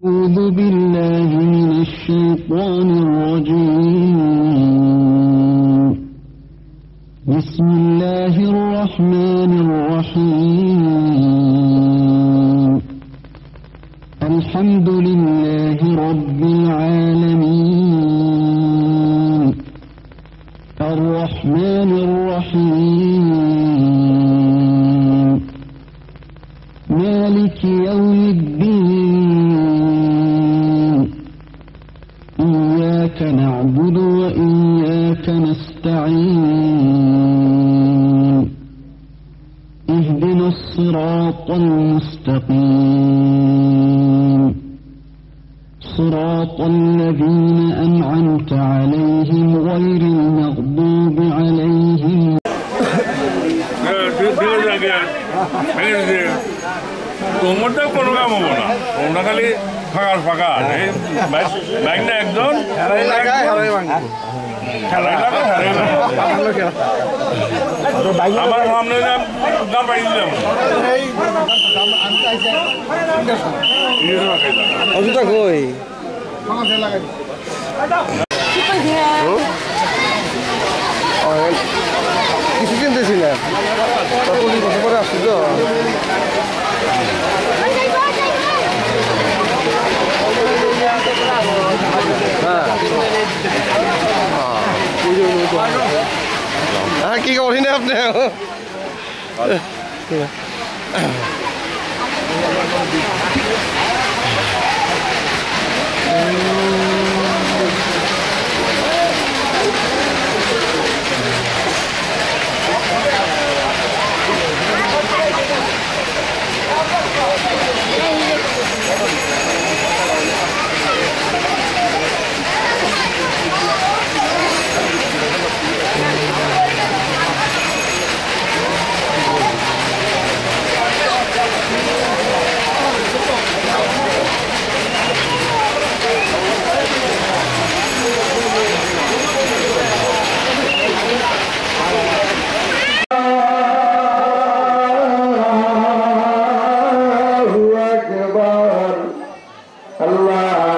أعوذ بالله من الشيطان الرجيم بسم الله الرحمن الرحيم الحمد لله رب العالمين الرحمن الرحيم مالك يوم الدين إياك نعبد وإياك نستعين اهدنا الصراط المستقيم صراط الذين أنعمت عليهم غير المغضوب عليهم তোমরা কোনো কাম হবো না, তোমরা খালি ফাঁকা ফাঁকা বাইক না একজন আমার সামনে দাম পাই দিলাম কই কিছু কিনতেছি না, পুলিশ বছর পরে আসছি তো। হ্যাঁ কি করি না আপনি Allah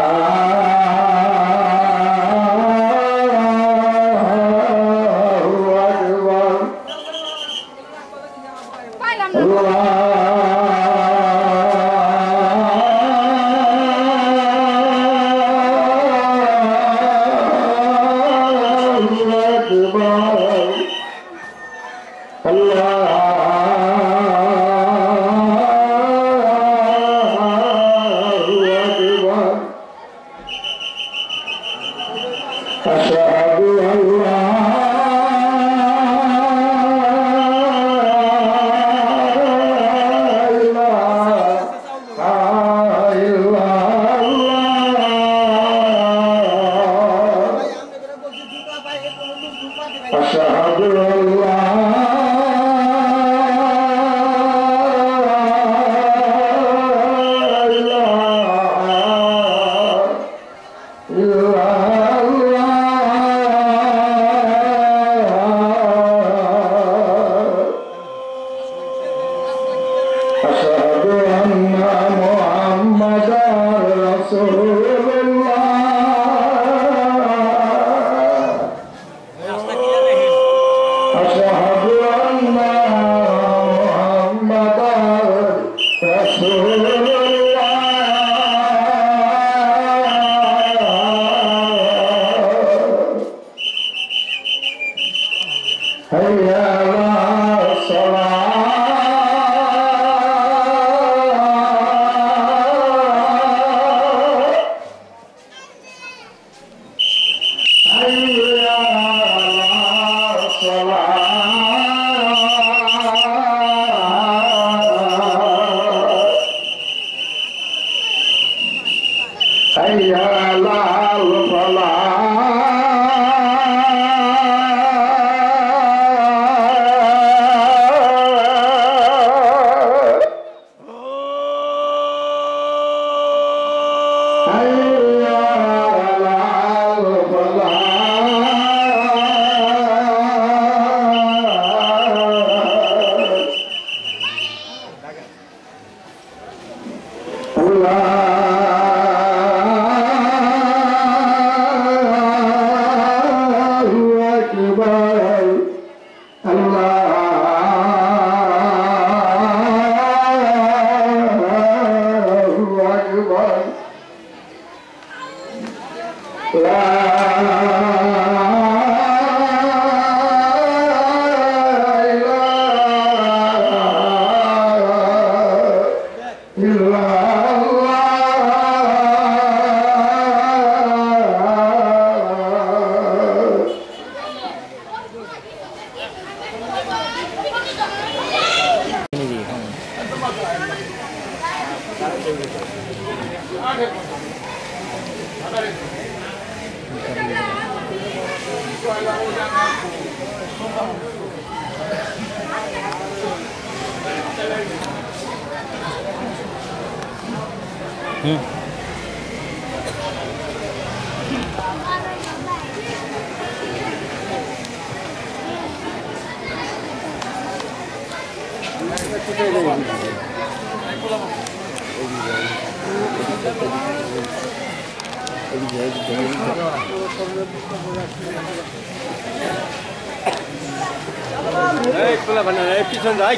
পিছন যাই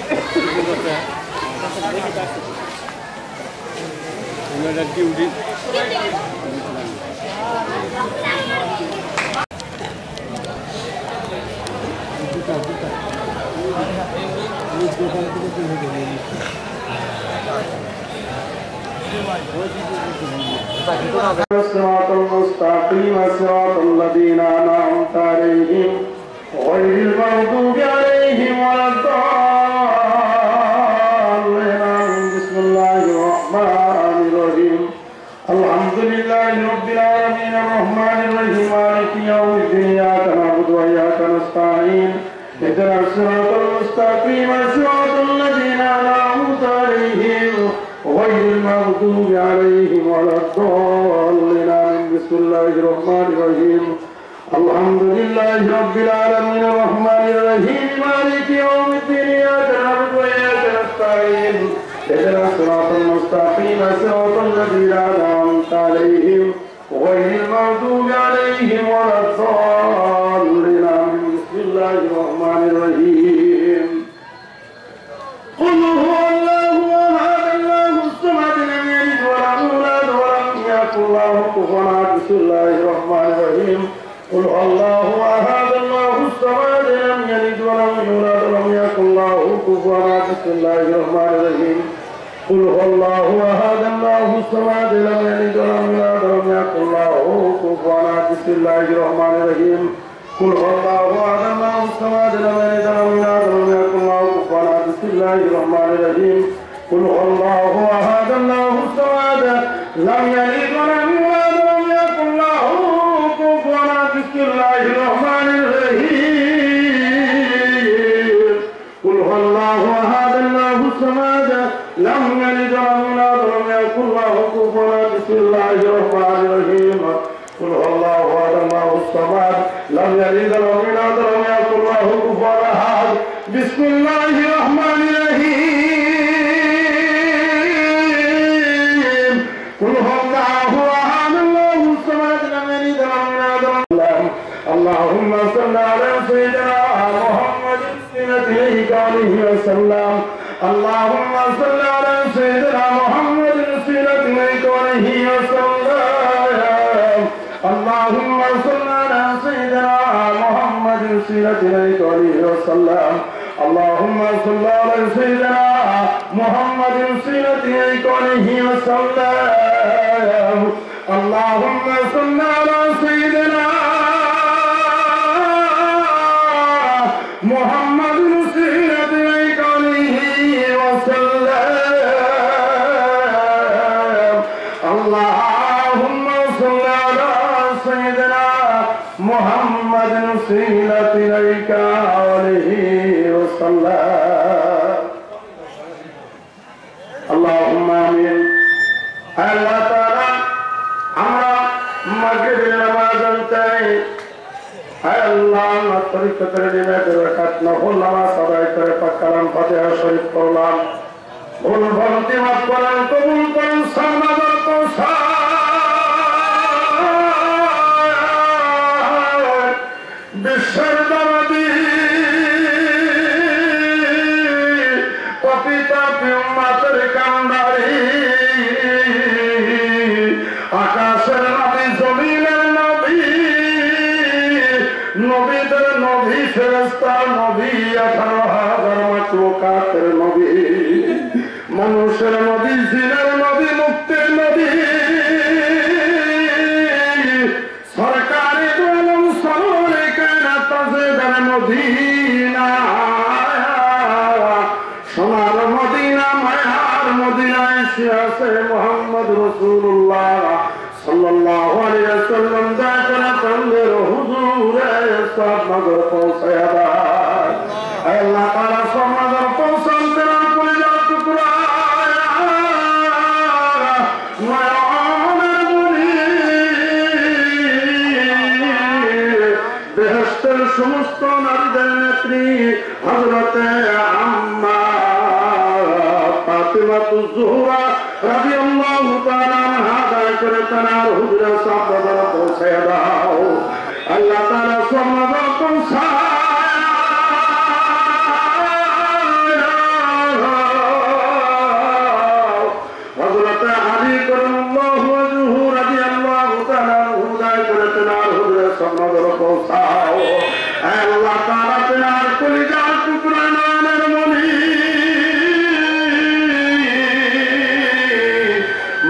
ডিউটি الصراط المستقيم صراط الذين أنعمت عليهم غير المغضوب عليهم ولا الضالين. بسم الله الرحمن الرحيم. الحمد لله رب العالمين الرحمن الرحيم مالك يوم الدين. إياك نعبد وإياك نستعين. اهدنا الصراط المستقيم صراط الذين أنعمت عليهم غير المغضوب عليهم ولا الضالين. بسم الله الرحمن الرحيم. الحمد لله رب العالمين الرحمن الرحيم مالك يوم الدين. إياك نعبد وإياك نستعين. اهدنا الصراط المستقيم صراط الذين أنعمت عليهم غير المغضوب عليهم ولا الضالين. بسم الله الرحمن الرحيم. قل هو الله أحد الله الصمد لم يلد ولم يولد ولم يكن له كفوا أحد. بسم الله الرحمن الرحيم. قل هو الله أحد الله الصمد لم يلد ولم يولد ولم يكن له كفوا أحد. بسم الله الرحمن الرحيم. قل هو الله أحد الله الصمد لم يلد ولم يولد ولم يكن له كفوا أحد. بسم الله الرحمن الرحيم. قل هو الله أحد الله الصمد لم يلد ولم يولد ولم يكن له كفوا أحد. بسم الله الرحمن الرحيم. قل هو الله أحد الله الصمد لم يلد ولم يولد ولم يكن له كفوا أحد. بسم الله الرحمن الرحيم. قل هو الله أحد الله الصمد لم يلد ولم يولد ولم يكن له كفوا أحد. بسم الله الرحمن الرحيم. قل هو الله أحد الله الصمد لم يلد ولم يولد ولم يكن له كفوا أحد. بسم الله الرحمن الرحيم. قل هو الله أحد الله الصمد لم يلد ولم يولد ولم يكن. اللهم صل على سيدنا محمد سيدنا عليه وسلم. اللهم صل على سيدنا محمد سيدنا عليه وسلم. اللهم صل على سيدنا محمد سيدنا عليه وسلم. اللهم صل على سيدنا محمد سيدنا عليه وسلم. اللهم صل على سيدنا محمد سيدنا عليه وسلم. اللهم صل على سيدنا محمد سيدنا عليه وسلم. اللهم آمين. আল্লাহ তাআলা আমরা মাগরিবের নামাজ পড়তে আল্লাহ তরিকতের নিয়মের রাকাত নফল নামাজ আদায় করে পাক কালাম ফাতিহা শরীফ পড়লাম। ভুল ভ্রান্তি মাফ করেন, কবুল করেন, সামাদার প্রসাদ বিশ্বের দাবাদি কপিতা উম্মতের কান্ডারি মাখলুকাতের নবী, মানুষের নবী, জিনের নবী, মুক্তির নবী, সরকারি দোলম সরকারে কানা তাজেদার মদিনা, সোনার মদিনা, মায়ার মদিনায় এসে আছে মুহাম্মদ রাসূলুল্লাহ সাল্লাল্লাহু আলাইহি ওয়াসাল্লাম। দয়া করে আপনাদের হুজুরে সব নগর পৌঁছায়া দেয়। আল্লাহ তাআলা সব নগর পৌঁছান তেরার করে যাও টুকরা মায়ার মুনির, বেহেশতের সমস্ত নারীদের নেত্রী হযরতে আম্মা ফাতিমাতুজ জোহরা রাদিয়াল্লাহু তাআলা আনহা, দয়া করে তার হুজুরে সব নগর পৌঁছায়া দাও। আল্লাহ তাআলা সব নগর পৌঁছায়। হযরতে আলী কারামাল্লাহু ওয়াজহু রাদিয়াল্লাহু তাআলা আনহু, দয়া করে তার হুজুরে সব নগর পৌঁছাও। আল্লাহ তাআলা তার কলিজার টুকরা নয়নের মনি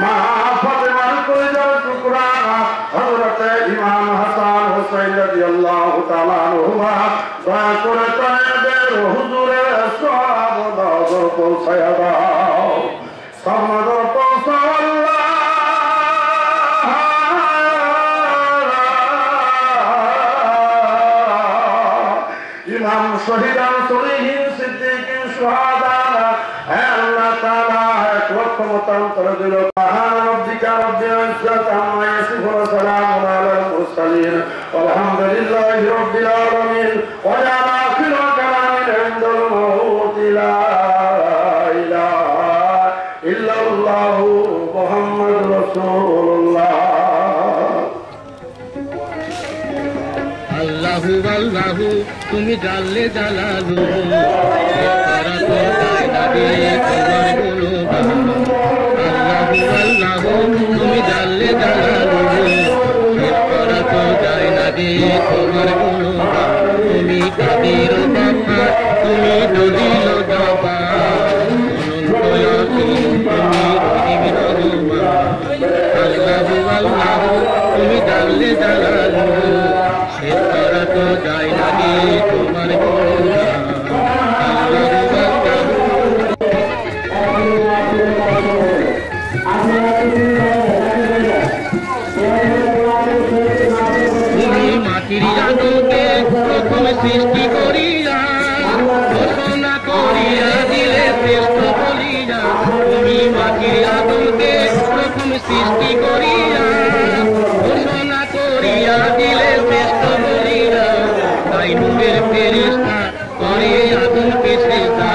মা ফাতেমার কলিজার টুকরা হযরতে ইমাম হাসান হুসাইন রাদিয়াল্লাহু তাআলা আনহুমা, দয়া করে তাদের হুজুরে সব নগর পৌঁছায়া দাও। সব নগর পৌঁছাও আল্লাহ। ইমাম শহীদান সলিহিন সিদ্দিকিন শুহাদা, আল্লাহ তাআলা এক লক্ষ মতান্তর দিল। সুবহান রাব্বিকা রাব্বিল ইজ্জাতি আম্মা ইয়াসিফুন, সালামুন আলাল মুরসালিন, আলহামদুলিল্লাহি রাব্বিল আলামিন। ওয়া জাআলা আখিরা কালামিনা ইনদাল মাউতি লা ইলাহা ইল্লাল্লাহু মুহাম্মাদুর রাসূলুল্লাহ। আল্লাহু আল্লাহু তুমি জানলে জালালু, তারা তো যায় না রে তোমার গুণগান। আল্লাহু আল্লাহু তুমি জানলে জালালু, তারা তো যায় না রে তোমার গুণগান। তুমি কাদির বাবা, তুমি দলিল বাবা, অনন্ত ইয়াসিন তুমি রহিম রহমান। আল্লাহু আল্লাহু তুমি জানলে জালালু, তারা তো যায় না রে তোমার গুণগান। তুমি মাটির আদমকে প্রথম সৃষ্টি করিয়া ঘোষণা করিয়া দিলে শ্রেষ্ঠ বলিয়া। তুমি মাটির আদমকে প্রথম সৃষ্টি করিয়া ঘোষণা করিয়া দিলে শ্রেষ্ঠ বলিয়া। তাই নূরের ফেরেশতা করে আদমকে সেজদা,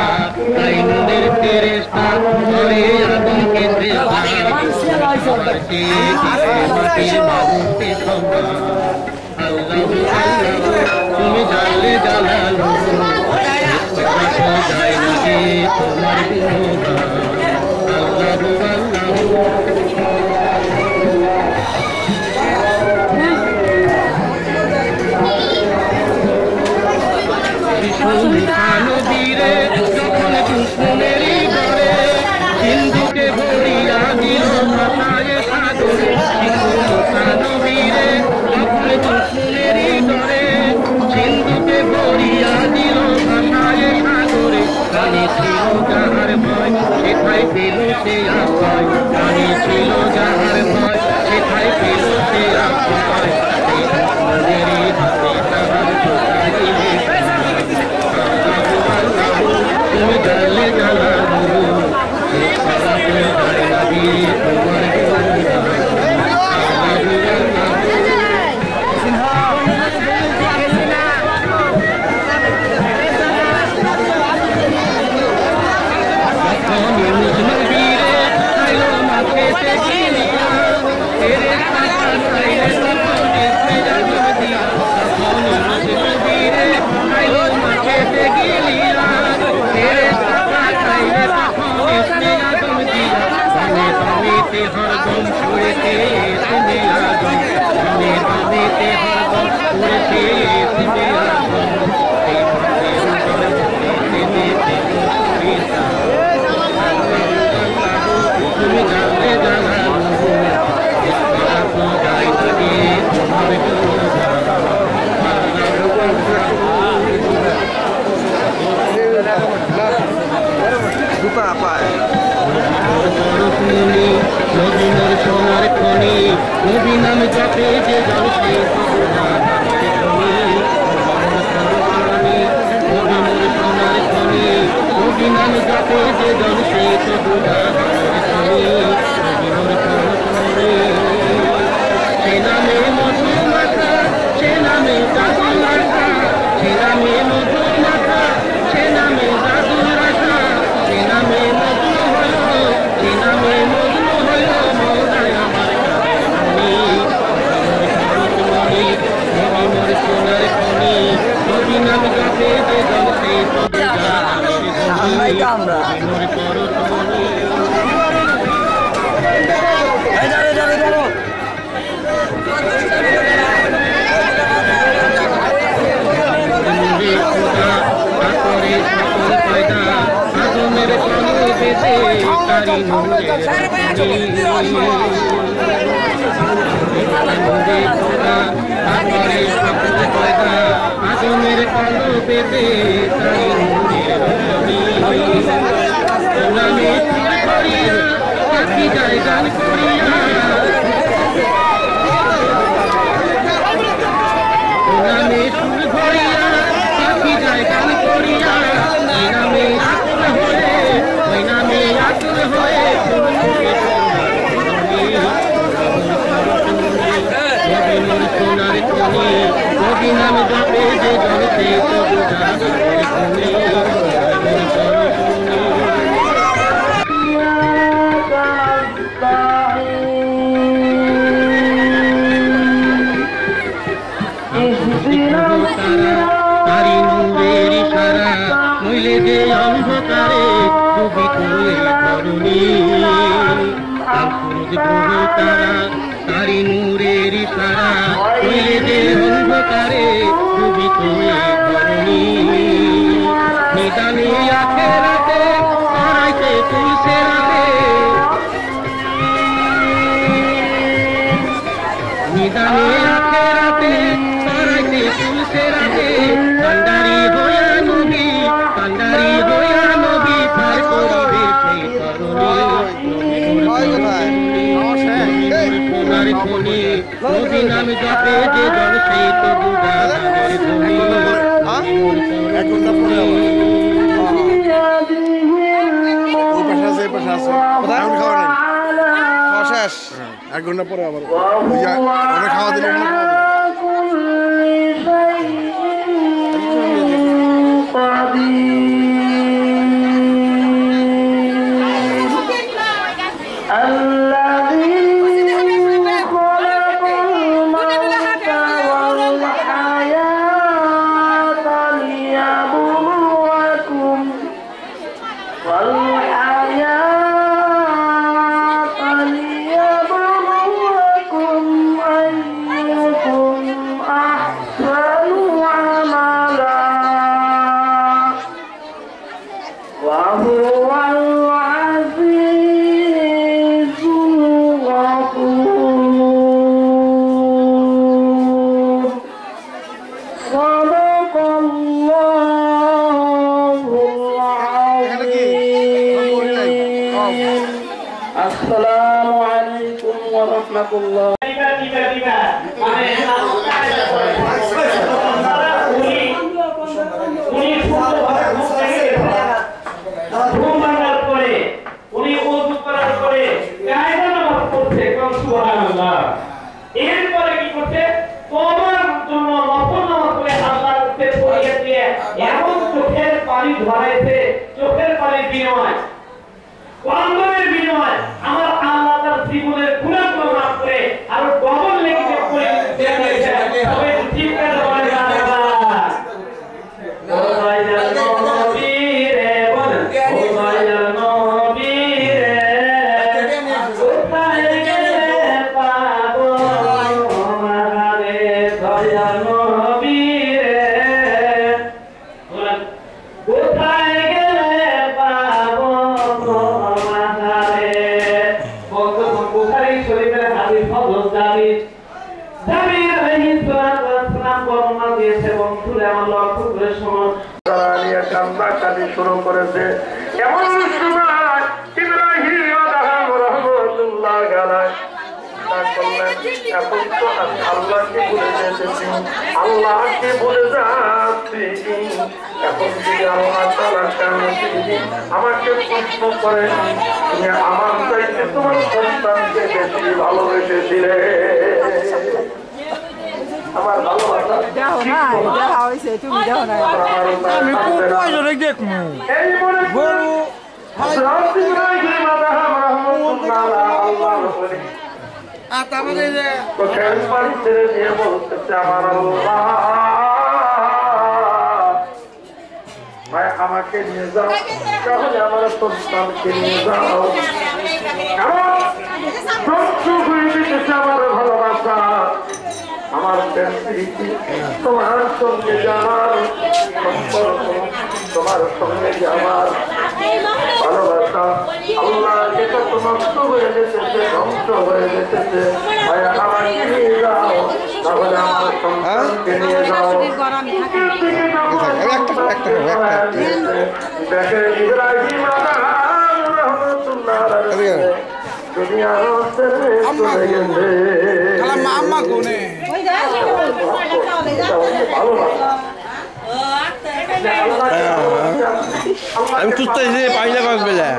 তাই নূরের ফেরেশতা করে আদমকে সেজদা। মাটির বাবুকে সম্মান। আল্লাহু আল্লাহু তুমি জানলে জালালু, যায় না রে তোমার গুণগান। আল্লাহু আল্লাহু নবীরে যখন দুশ্মনেরই ঘরে সিন্ধুকে ভরিয়া দিল মাথায় সাগরে। নবীরে যখন দুশ্মনেরই ঘরে সিন্ধুকে ভরিয়া দিল মাথায় সাগরে। প্রাণী ছিল যাহার ভয় সেথায় পেল সে আশ্রয়, প্রাণী ছিল যাহার ভয় সেথায় পেল সে আশ্রয়। দুশ্মনেরই হাতে তাহার চোখা দিলে তুমি জানলে জালালু, তারা তো যায় না রে তোমার গুণগান। আল্লাহু हरदम छुड़ते इसमें आगम, हमें बाबेते हरदम छुड़ते इसमें आगम। নবী নাম জপে যে জল সে নবী নাম জপে যে জল সে সে নামে মধু মাথা সে নামে জাদু রাখা সে নামে মধু মাথা সে নামে জাদু রাখা সে নামে মধু হলো সে নামে মধু হলো মৌলায় আমার নবী সোনার খনি নবী নাম জপে যে জল সে মেরে কালো পেতে নামে করিয়া পাখি যায় গান করিয়া নামে সুর ভরিয়া পাখি যায় গান করিয়া ওই নামে আকুল হয়ে ওই নামে আকুল হয়ে সোনার খনি নবী নাম জপে যে জলতে তারি নূরের ইশারা নইলে যে অন্ধকারে ডুবি তুলে ধরণী গ্রহ তারা তারি নূরের ইশারা নইলে যে অন্ধকারে ডুবি তুলে ধরণী নিদানে আখেরাতে হারাইতে তুলছে রাতে নিদানে আখেরাতে হারাইতে তুলছে রাতে কান্ডারি হইয়া নবী পার করিবে সেই সোনার খনি নবী নাম জপে যে জল সেই তো বুঝা এক ঘন্টা পরে আবার খাওয়া দিলে আসসালামু আলাইকুম ওয়া রাহমাতুল্লাহ। এরপরে কি করছে তোমার জন্য নফল নামাজ পড়ে আল্লাহর কাছে পড়িয়ে দিয়ে এমন চোখের পানি ধরাইছে চোখের পানির বিনিময় কন্দমের বিনিময় আমার আল্লাহ তার জীবনের গুনাহগুলো মাফ করে আর ডবল লেগে করে দিয়েছে তবে ঠিক করে বলে ও ভাইজান নবী রে বলেন ও ভাইজান নবী রে কোথায় গেলে পাবো আমারে দয়াল নবী রে বলেন কোথায় গেলে পাবো আমারে বুখারী শরীফের হাদিস হযরত জাবির আলাইহিস সালাম বর্ণনা দিয়েছে এবং তুলে আমার লক্ষ্য করে শুনুন কান্দাকাটি শুরু করেছে এমন সময় ইব্রাহিম আলাইহিস রাহমাতুল্লাহ আলাইহি কান্না করলেন এখন তো আমি আল্লাহকে ভুলে যেতেছি আল্লাহকে ভুলে যাচ্ছি এখন যদি আল্লাহ তাআলা আমাকে প্রশ্ন করেন তুমি আমার চাইতে তোমার সন্তানকে বেশি ভালোবেসেছিলে আমার ভালোবাসা আমি খুব প্রয়োজনে দেখবো এই মনে গরু হযরত ইব্রাহিম আলাইহিস আর তারপরে যে চোখের পানি ছেড়ে দিয়ে বলতেছে আমার আল্লাহ ভাই আমাকে নিয়ে যাও তাহলে আমার সন্তানকে নিয়ে যাও আমার ভালোবাসা আমার তোমার সঙ্গে যাওয়ার সম্পর্ক তোমার সঙ্গে যাওয়ার ভালোবাসা আল্লাহ এটা তো নষ্ট হয়ে যেতেছে ধ্বংস হয়ে যেতেছে ভাই আমাকে নিয়ে যাও তাহলে আমার সন্তানকে নিয়ে যাও দেখে ইব্রাহিম রহমতুল্লাহ দুনিয়ার চলে গেছে আম্মা কোনে আমি খুঁজতে পাই না কাজ বেলা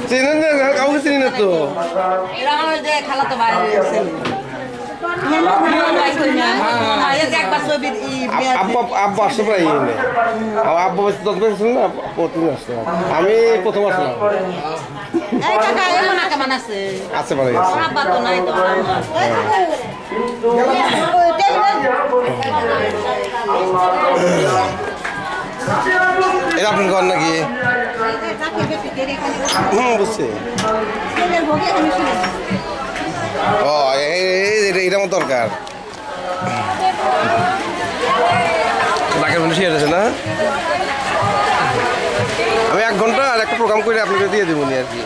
চিনেন না কাউকে চিনি না তো খালা তো বাইরে আব্বা আসতে পারি আব্বা 10 বছর ছিল না প্রতিদিন আসতো আমি প্রথম আসলাম আসতে পারে এটা আপনার ঘর নাকি বুঝছি ও এটা আমার দরকার ডাকের মধ্যে শিখে আছে না আমি 1 ঘন্টা আর একটা প্রোগ্রাম করে আপনাকে দিয়ে দেবো আর কি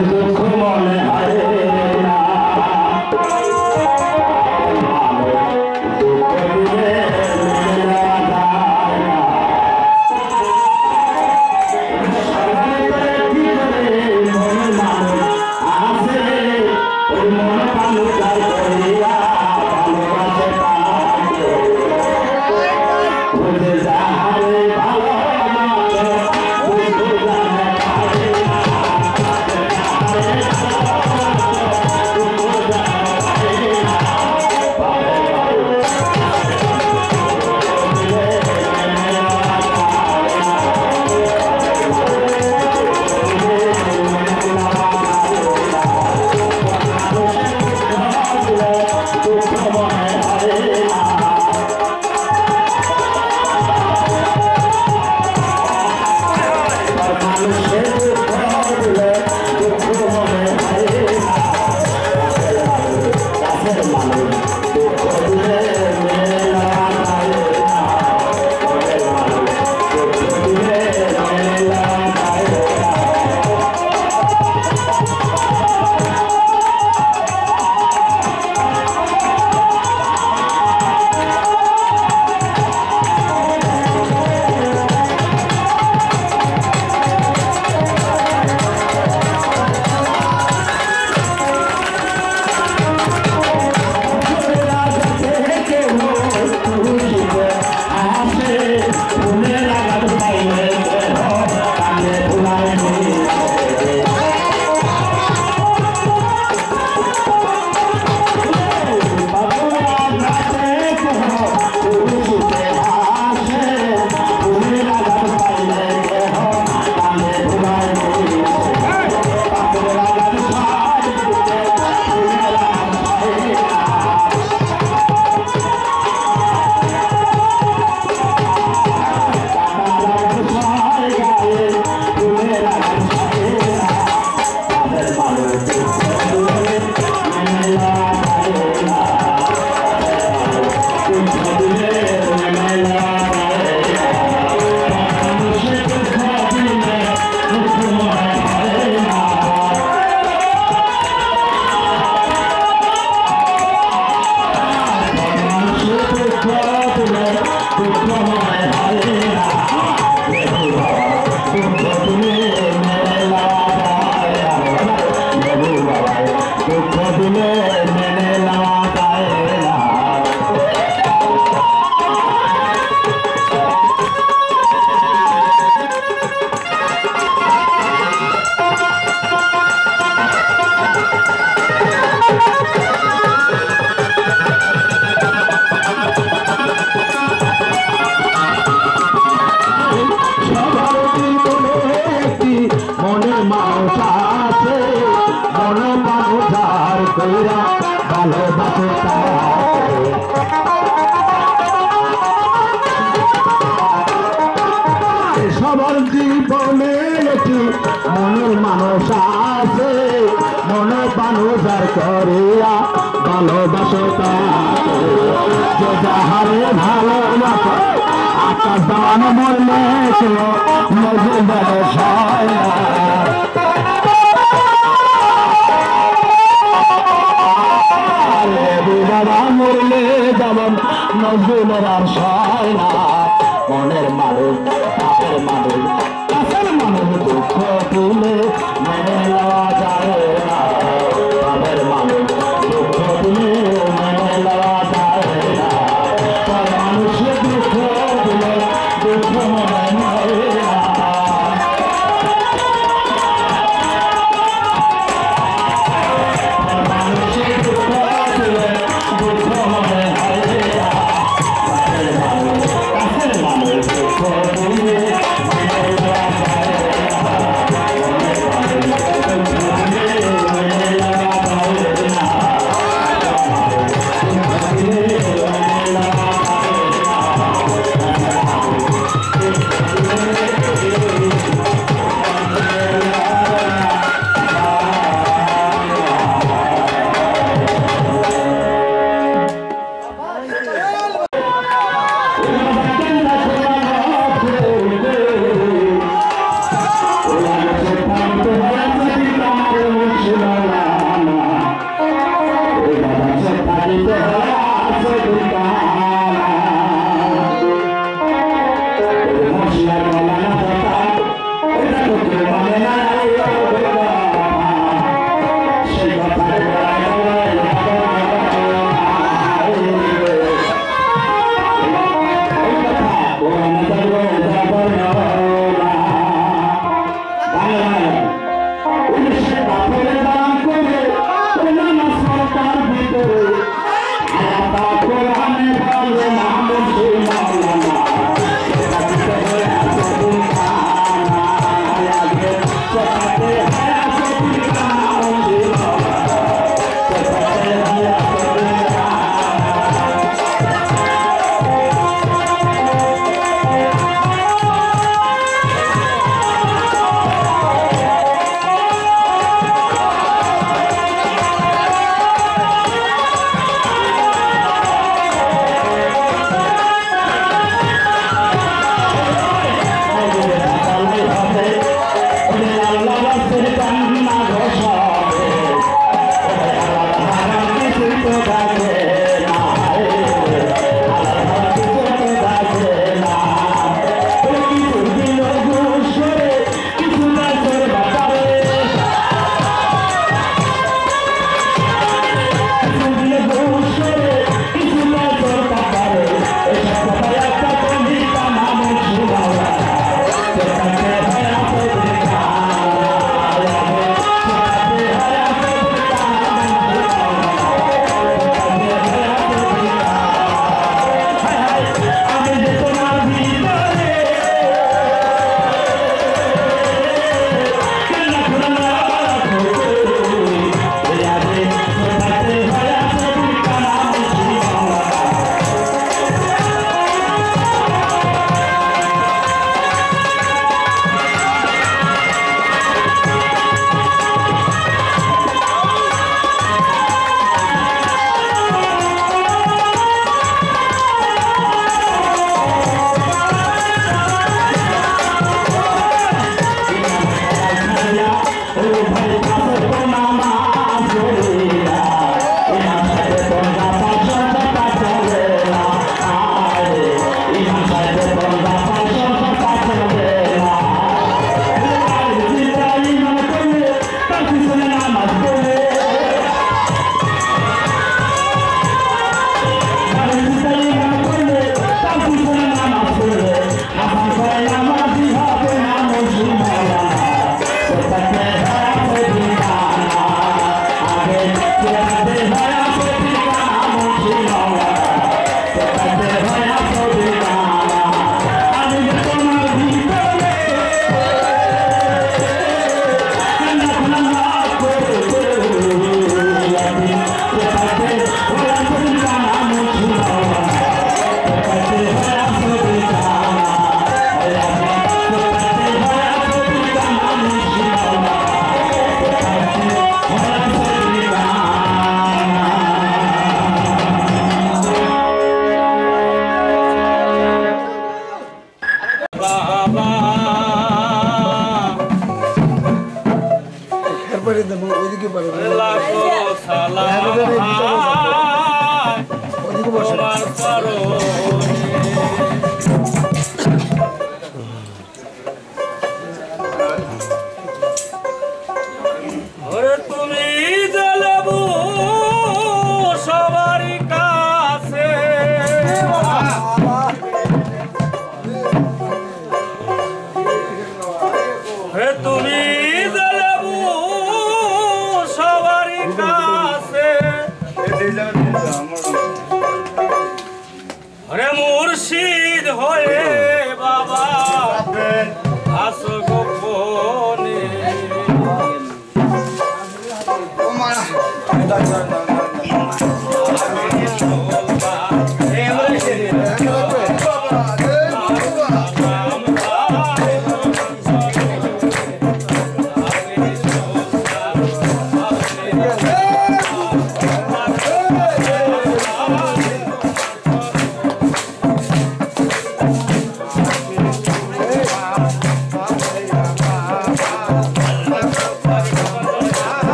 দুঃখ মনে হয় না দুঃখ দিলে মেলা যায় না কি করে মন মানুষ আছে ওই মন মানুষ যাই করিয়া ভালোবাসে বুঝে যাহারে ভালো বুঝে জানে সবার জীবনে একটি মনের মানুষ আছে মনের মানুষ আর করিয়া ভালোবাসে যে যাহারে ভালোবাসে আকাশ দান মরলে মজুদার হয় না বাবা মরলে যেমন নজরুলের আর সয় না মনের মানুষ কাছের মানুষ কাছের মানুষ দুঃখ দিলে মেনে নেওয়া যায় না তাদের মানুষ দুঃখ দিলে মেনে নেওয়া যায় না মানুষের দুঃখ দিলে দুঃখ মনে হয় না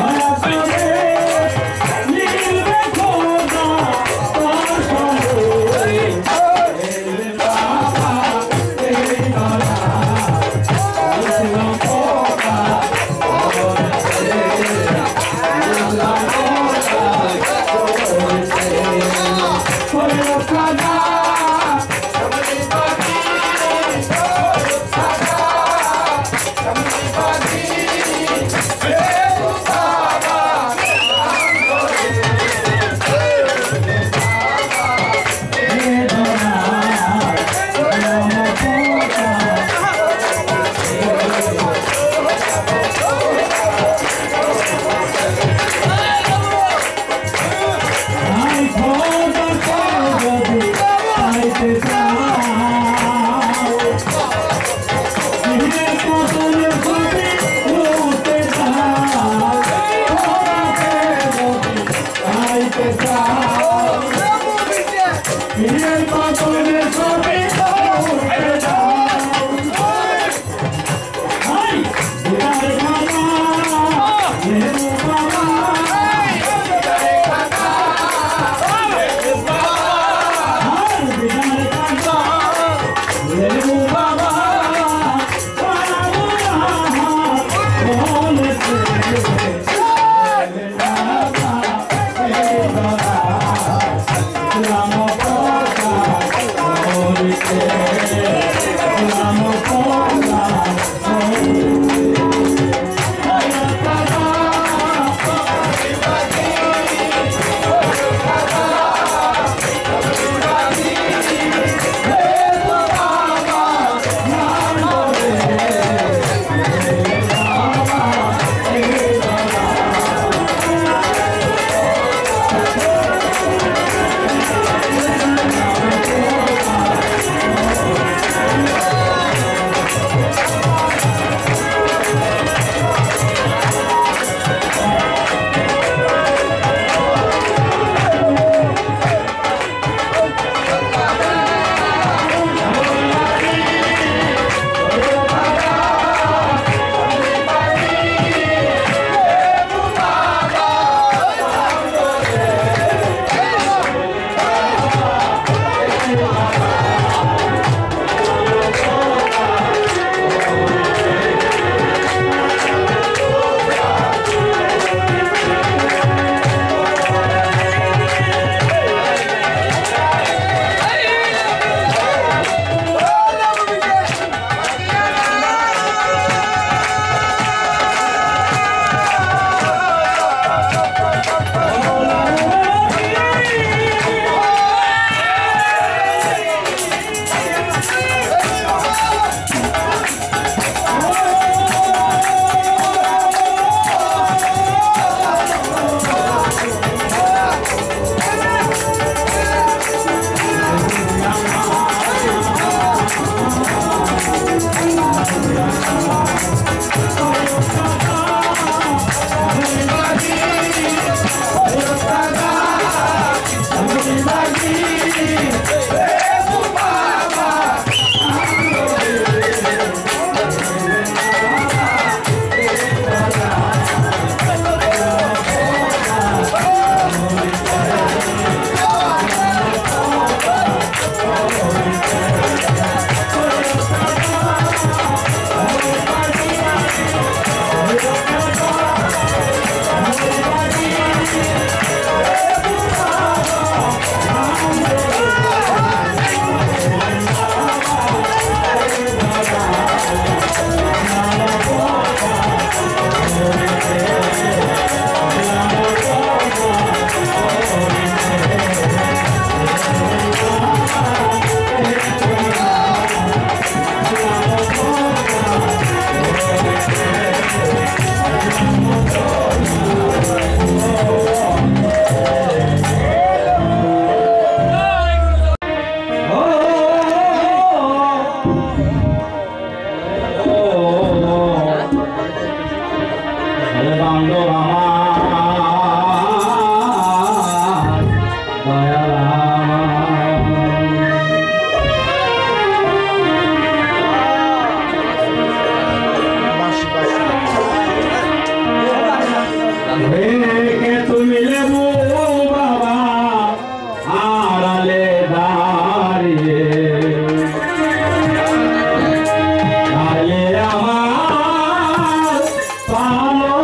Baba রেখে তুমি লেবু বাবা আড়ালে দাঁড়িয়ে কালে আমার পালো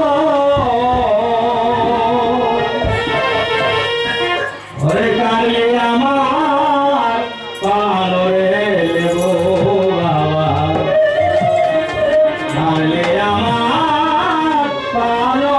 ওরে কালে আমার পালো রে লেবু বাবা কালে আমার পালো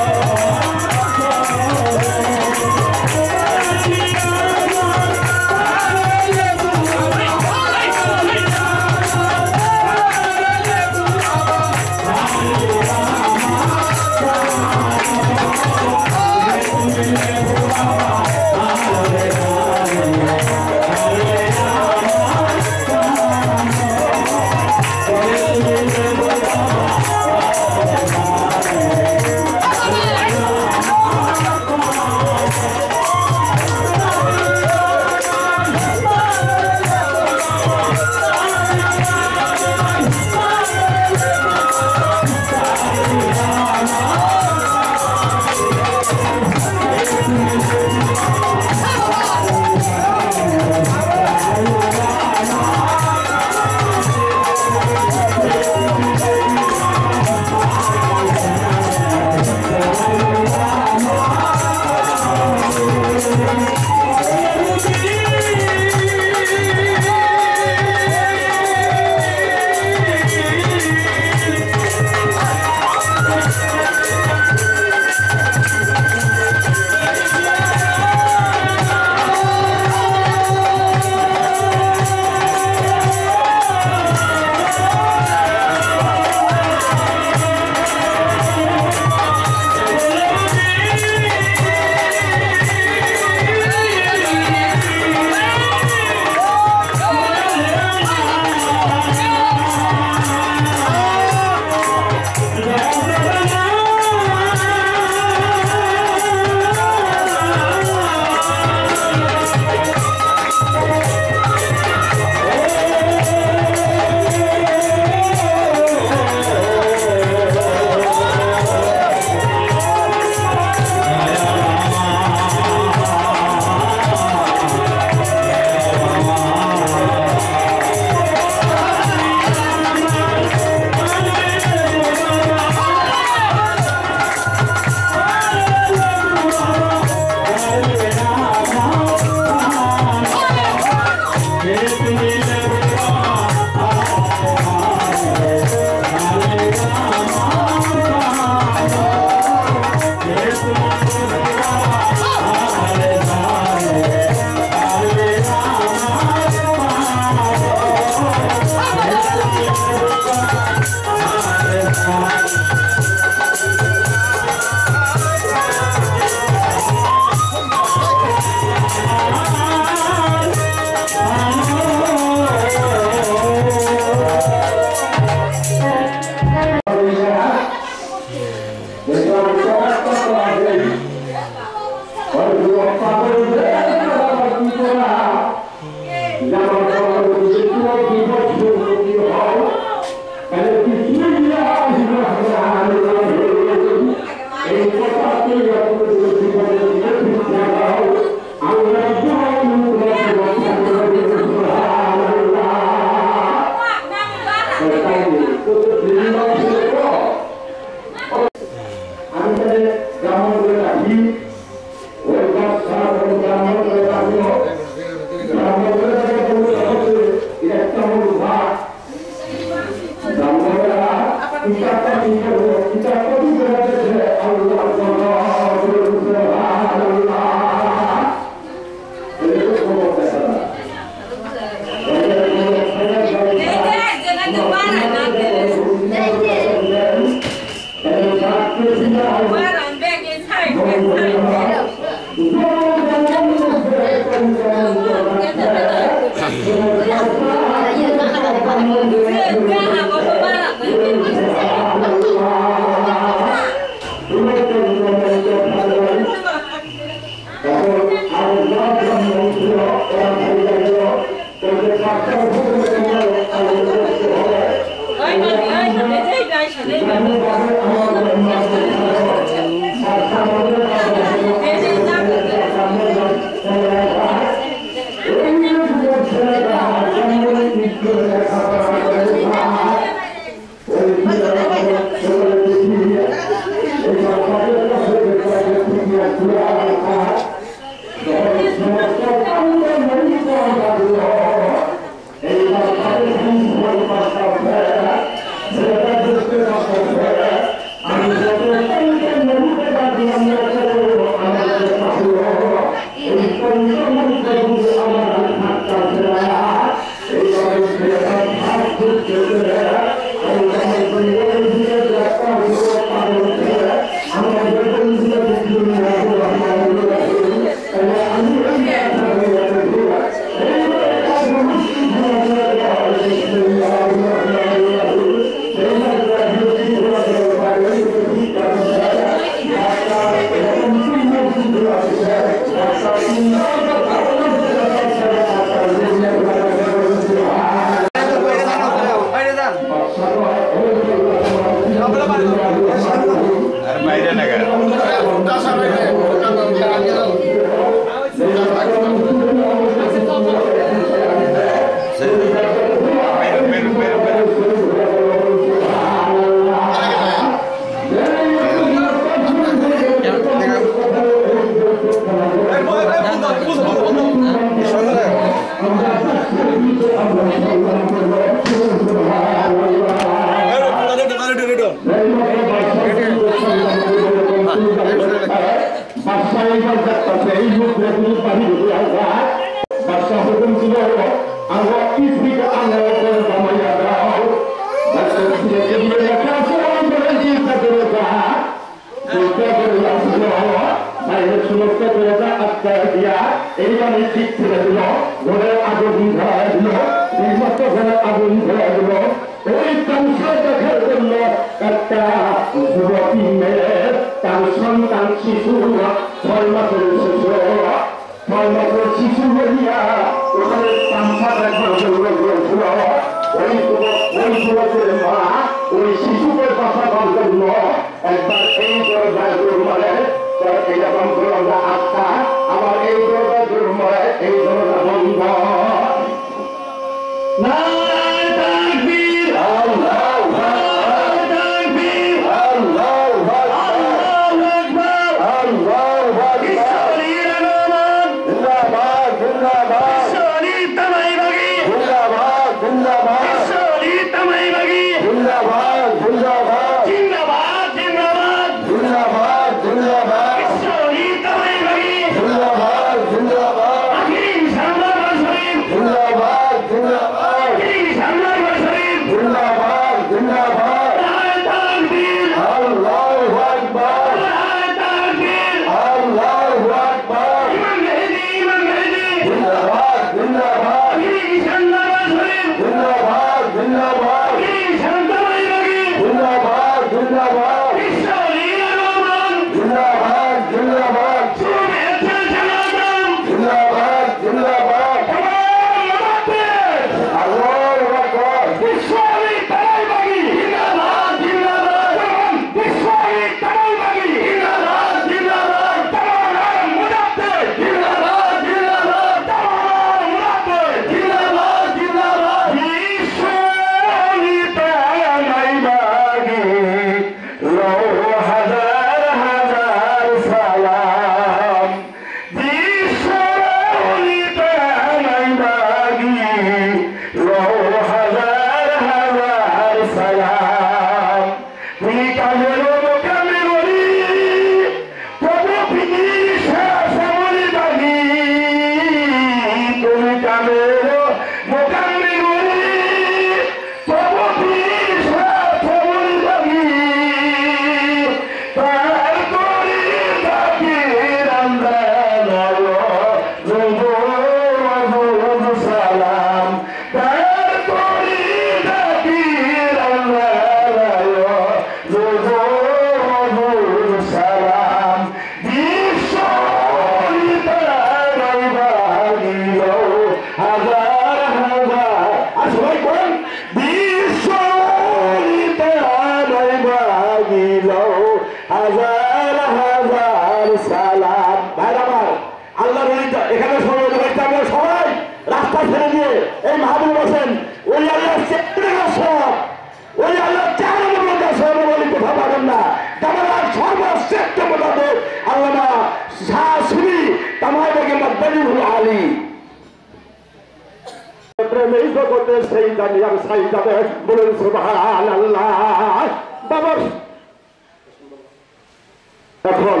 এখন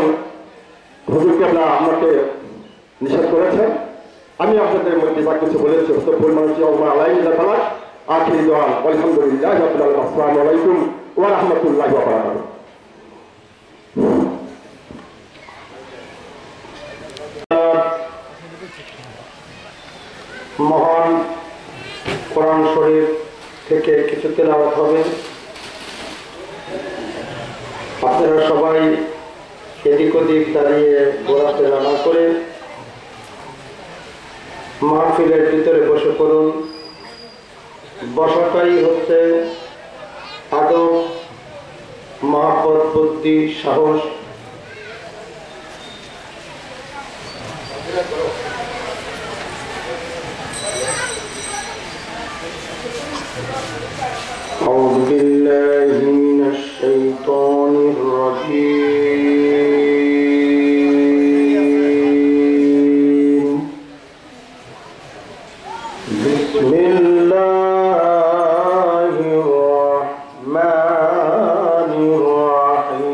হুজুর কেবলা আমাকে নিষেধ করেছেন। আমি আপনাদের মধ্যে যা কিছু বলেছি হস্তফুল মানুষ আখির দোয়া আলহামদুলিল্লাহ রাব্বিল আলামিন। আসসালামু আলাইকুম ওয়া রাহমাতুল্লাহি ওয়া বারাকাতুহু। মহান কোরআন শরীফ থেকে কিছু তেলাওয়াত হবে। আপনারা সবাই এদিক ওদিক দাঁড়িয়ে ঘোরাফেরা না করে মাহফিলের ভিতরে বসে পড়ুন। বসাটাই হচ্ছে আদব, মহব্বত, বুদ্ধি, সাহস। أعوذ بالله من الشيطان الرجيم. بسم الله الرحمن الرحيم.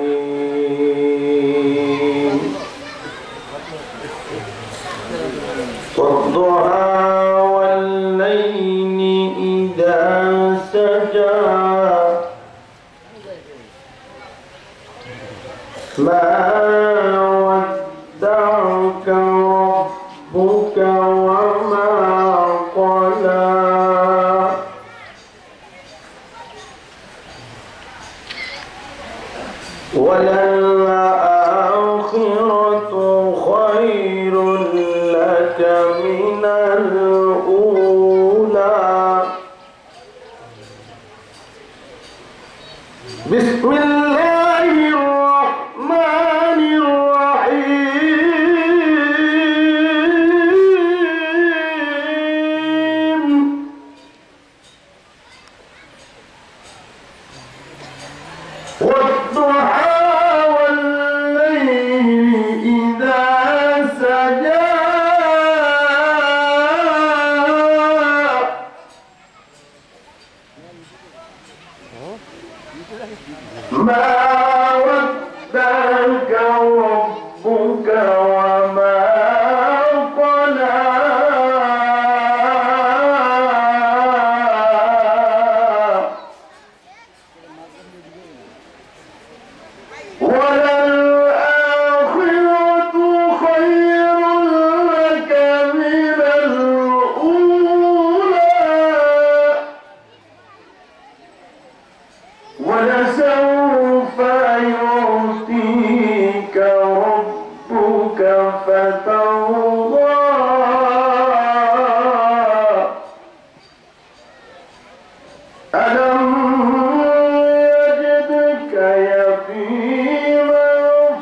ما ودعك ربك وما قلى وللآخرة خير لك من الأولى بسم الله الرحمن الرحيم والضحى والليل إذا سجى ما ودعك ربك وما قلى وللآخرة خير لك من الأولى ولسوف يعطيك ربك فترضى ألم يجدك يتيما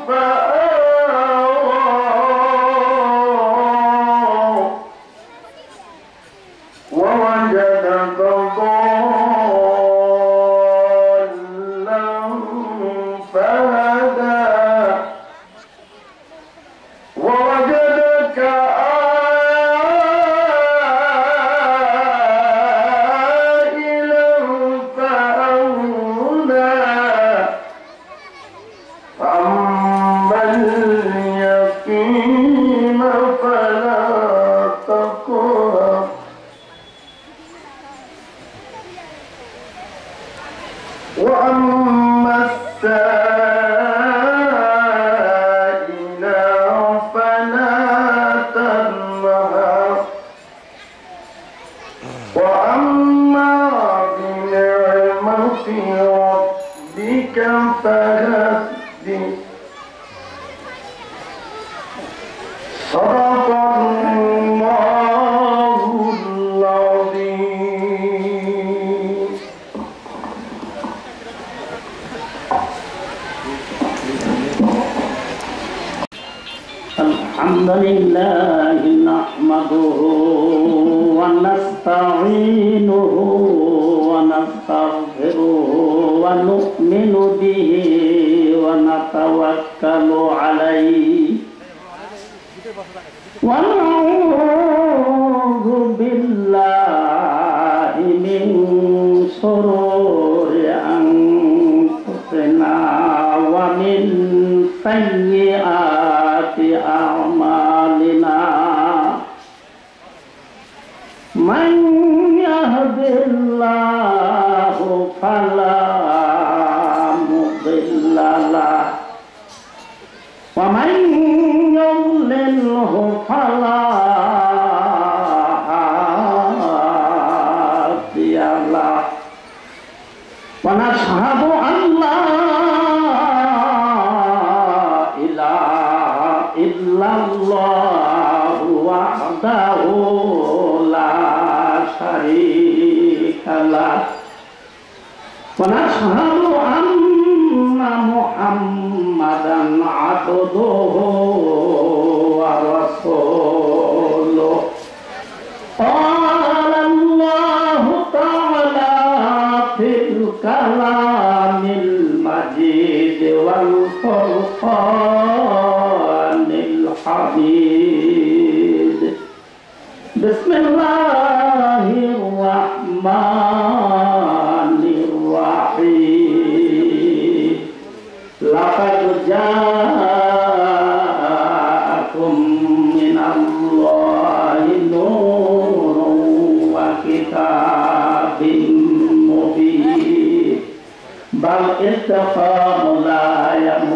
فآوى ووجدك ضالا فهدى ووجدك عائلا فأغنى فأما اليتيم فلا تقهر وأما السائل فلا تنهر وأما بنعمة ربك فحدث صدق الله العظيم الحمد لله نحمده ونستعينه ونستغفره ونؤمن به ونتوكل عليه ونعوذ بالله من شرور أنفسنا ومن سيئات أعمالنا من يهد الله فلا مضل له ومن يضلله فلا هادي له ونشهد أن لا إله إلا الله وحده لا شريك له ونشهد أن محمدا عبده ورسوله قال الله تعالى في الكلام المجيد والفرقان الحميد بسم الله الرحمن الرحيم لقد جاءكم من الله نور وكتاب مبين بل استقاموا لا يملكون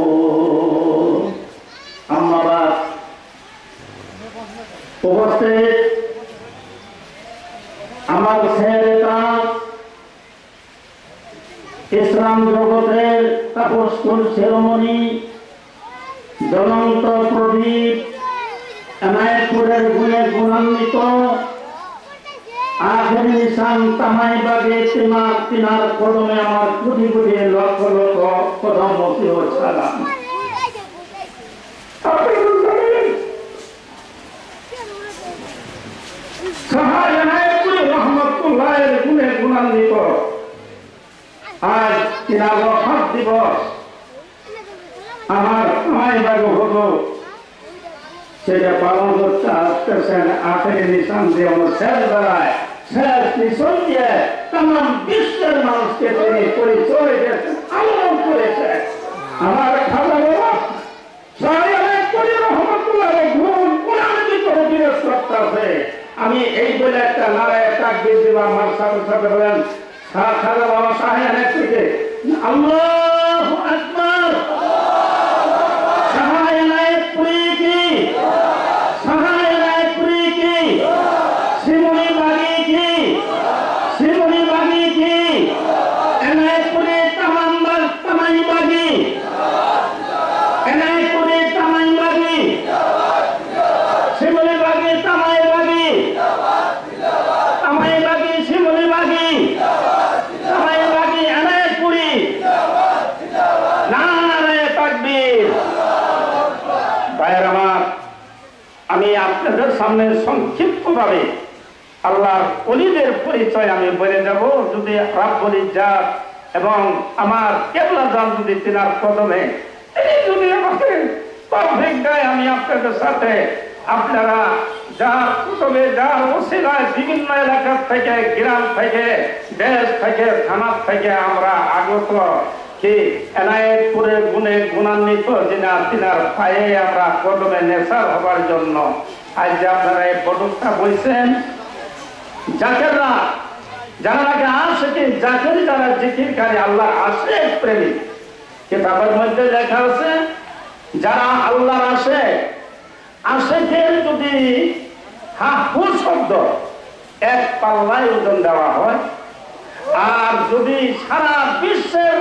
ইসলাম জগতের তাপস্কুল শিরোমণি জ্বলন্ত প্রদীপ এনায়েতপুরের গুণে গুণান্বিত আখের নিশান তামাইবাগে তিনার কদমে আমার কোটি কোটি লক্ষ লক্ষ কদম মতি ও সালাম। সহায় এনায়েতপুরে রহমতুল্লাহের গুণে গুণান্বিত আজ তিনার ওয়াফাত দিবস আমার তামাইবাগে হলো সেটা পালন করতে আসতেছেন আখেরি নিশান দিয়ে আমার শেষ বেলায় শেষ নিশান দিয়ে তাম বিশ্বের মানুষকে তিনি পরিচয় দিয়েছেন, আলোড়ন করেছে। আমার খাজা বাবা আমি এই বলে একটা নারায় তাকবীর দিলাম, আমার সাথে সাথে বলেন খাজা বাবা সাহেব থেকে আল্লাহু আকবার। আমি আপনাদের সামনে সংক্ষিপ্তভাবে আল্লাহর ওলিদের পরিচয় আমি বলে যাব। যদি রাব্বুল ইজ্জাত এবং আমার কেবলা জান যদি তিনার কদমে তিনি যদি আমাকে তৌফিক দেয়, আমি আপনাদের সাথে আপনারা যার কুতুবে যার ওসিলায় বিভিন্ন এলাকা থেকে, গ্রাম থেকে, দেশ থেকে, থানা থেকে আমরা আগত কি এনায়েতপুরের গুণে গুণান্বিত যিনা তিনার পায়ে আমরা কদমে নেশার হবার জন্য আজ যে আপনারা এই পদকটা বলছেন, জাকেররা যারা নাকি আশিকি জাকের যারা জিকিরকারী আল্লাহ আশিক প্রেমিক, কিতাবের মধ্যে লেখা আছে যারা আল্লাহর আশিকের যদি হাফু শব্দ এক পাল্লায় ওজন দেওয়া হয়, আর যদি সারা বিশ্বের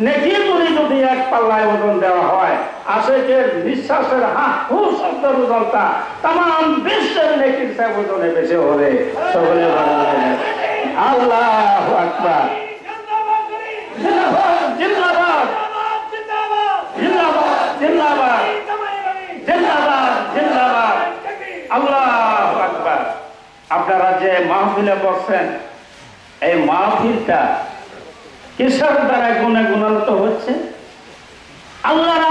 নেকি করে যদি এক পাল্লায় ওজন দেওয়া হয়, আশিকের নিঃশ্বাসের হাফু শব্দের ওজনটা তাম বিশ্বের নেকির চেয়ে ওজনে বেশি হবে। সকলে আল্লাহু আকবার। জিন্দাবাদ জিন্দাবাদ জিন্দাবাদ জিন্দাবাদ জিন্দাবাদ জিন্দাবাদ। আল্লাহু আকবার। আপনারা যে মাহফিলে বসছেন, এই মাহফিলটা কিসের দ্বারা গুণে গুণান্বিত হচ্ছে? আল্লাহর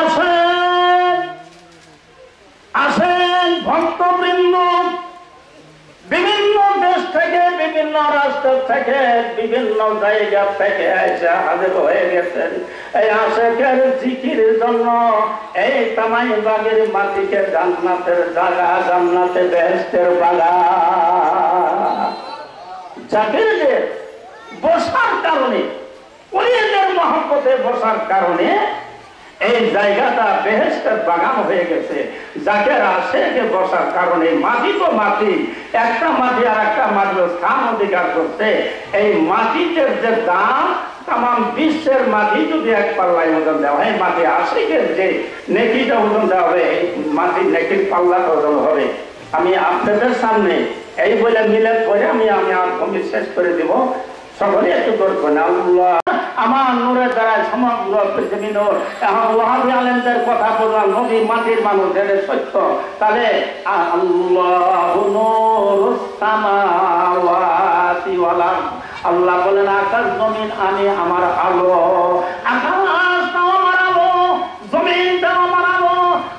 আসেন ভক্তবৃন্দ বিভিন্ন দেশ থেকে, বিভিন্ন রাষ্ট্র থেকে, বিভিন্ন জায়গা থেকে এসে হাজির হয়ে গেছেন এই আশিকের জিকিরের জন্য। এই তামাইবাগের মাটিকে জান্নাতের জায়গা, জান্নাতে বেহেশতের বাগান। জাকিরদের বসার কারণে, ওলিদের মহব্বতে বসার কারণে এই জায়গাটা বেহেশতের বাগান হয়ে গেছে। জাকের আশেকে বসার কারণে মাটি তো মাটি, একটা মাটি আর একটা মাটির স্থান অধিকার করছে। এই মাটিতে যে দাম তাম বিশ্বের মাটি যদি এক পাল্লায় ওজন দেওয়া হয়, মাটি আশিকের যে নেকিটা ওজন দেওয়া হবে, মাটির নেকির পাল্লাটা ওজন হবে। আমি আপনাদের সামনে এই বলে মিলে করে আমি আর কমি শেষ করে দিব। সকলে একটু করবেন আল্লাহ আমার নূরের দ্বারা সমগ্র পৃথিবী নূর। এখন ওয়াহাবি আলেমদের কথা বললাম, নবী মাটির মানুষ, এটা সত্য। তাহলে আল্লাহু নূরুস সামাওয়াতি ওয়াল আরদ, আল্লাহ বলেন আকাশ জমিন আমি আমার আলো। আকাশটাও আমার আলো, জমিনটাও আমার আলো।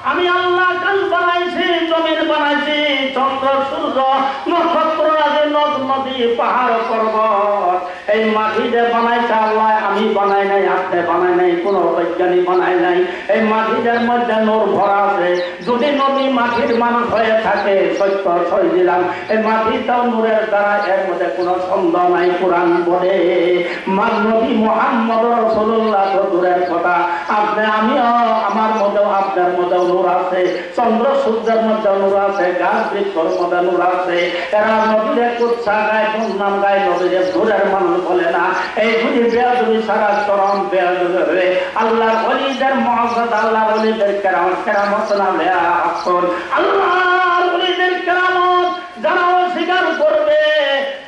আমি আল্লাহ আকাশ বানাইছি, জমিন বানাইছি, চন্দ্র সূর্য নক্ষত্র রাজি নদ নদী পাহাড় পর্বত। এই মাটি যে বানাইছে আল্লাহ, আমি বানাই নাই, আপনি বানাই নাই, কোন বৈজ্ঞানিক বানাই নাই। এই মাটিদের মধ্যে নূর ভরা আছে। যদি নবী মাটির মানুষ হয়ে থাকে, সত্য সই দিলাম, এই মাটিটাও নূরের দ্বারা, এর মধ্যে কোনো সন্দেহ নাই। কোরআন বলে নবী মুহাম্মদ রাসূলুল্লাহ তো দূরের কথা, আপনি আমিও, আমার মধ্যেও আপনার মধ্যেও নূর আছে। আছে, চন্দ্র সূর্যের মধ্যে নূর আছে, গাছ বৃক্ষর মধ্যে নূর আছে। এরা নবীরে কুৎসা গায়, নাম গায়, নবীরে নূরের মানুষ বলে না। এই বুঝি বেয়াদবি সারা চরম বেয়াদবি হয়ে আল্লাহর ওলিদের মহব্বত, আল্লাহর ওলিদের কেরামত নামে আসল। আল্লাহর ওলিদের কেরামত যারা অস্বীকার করবে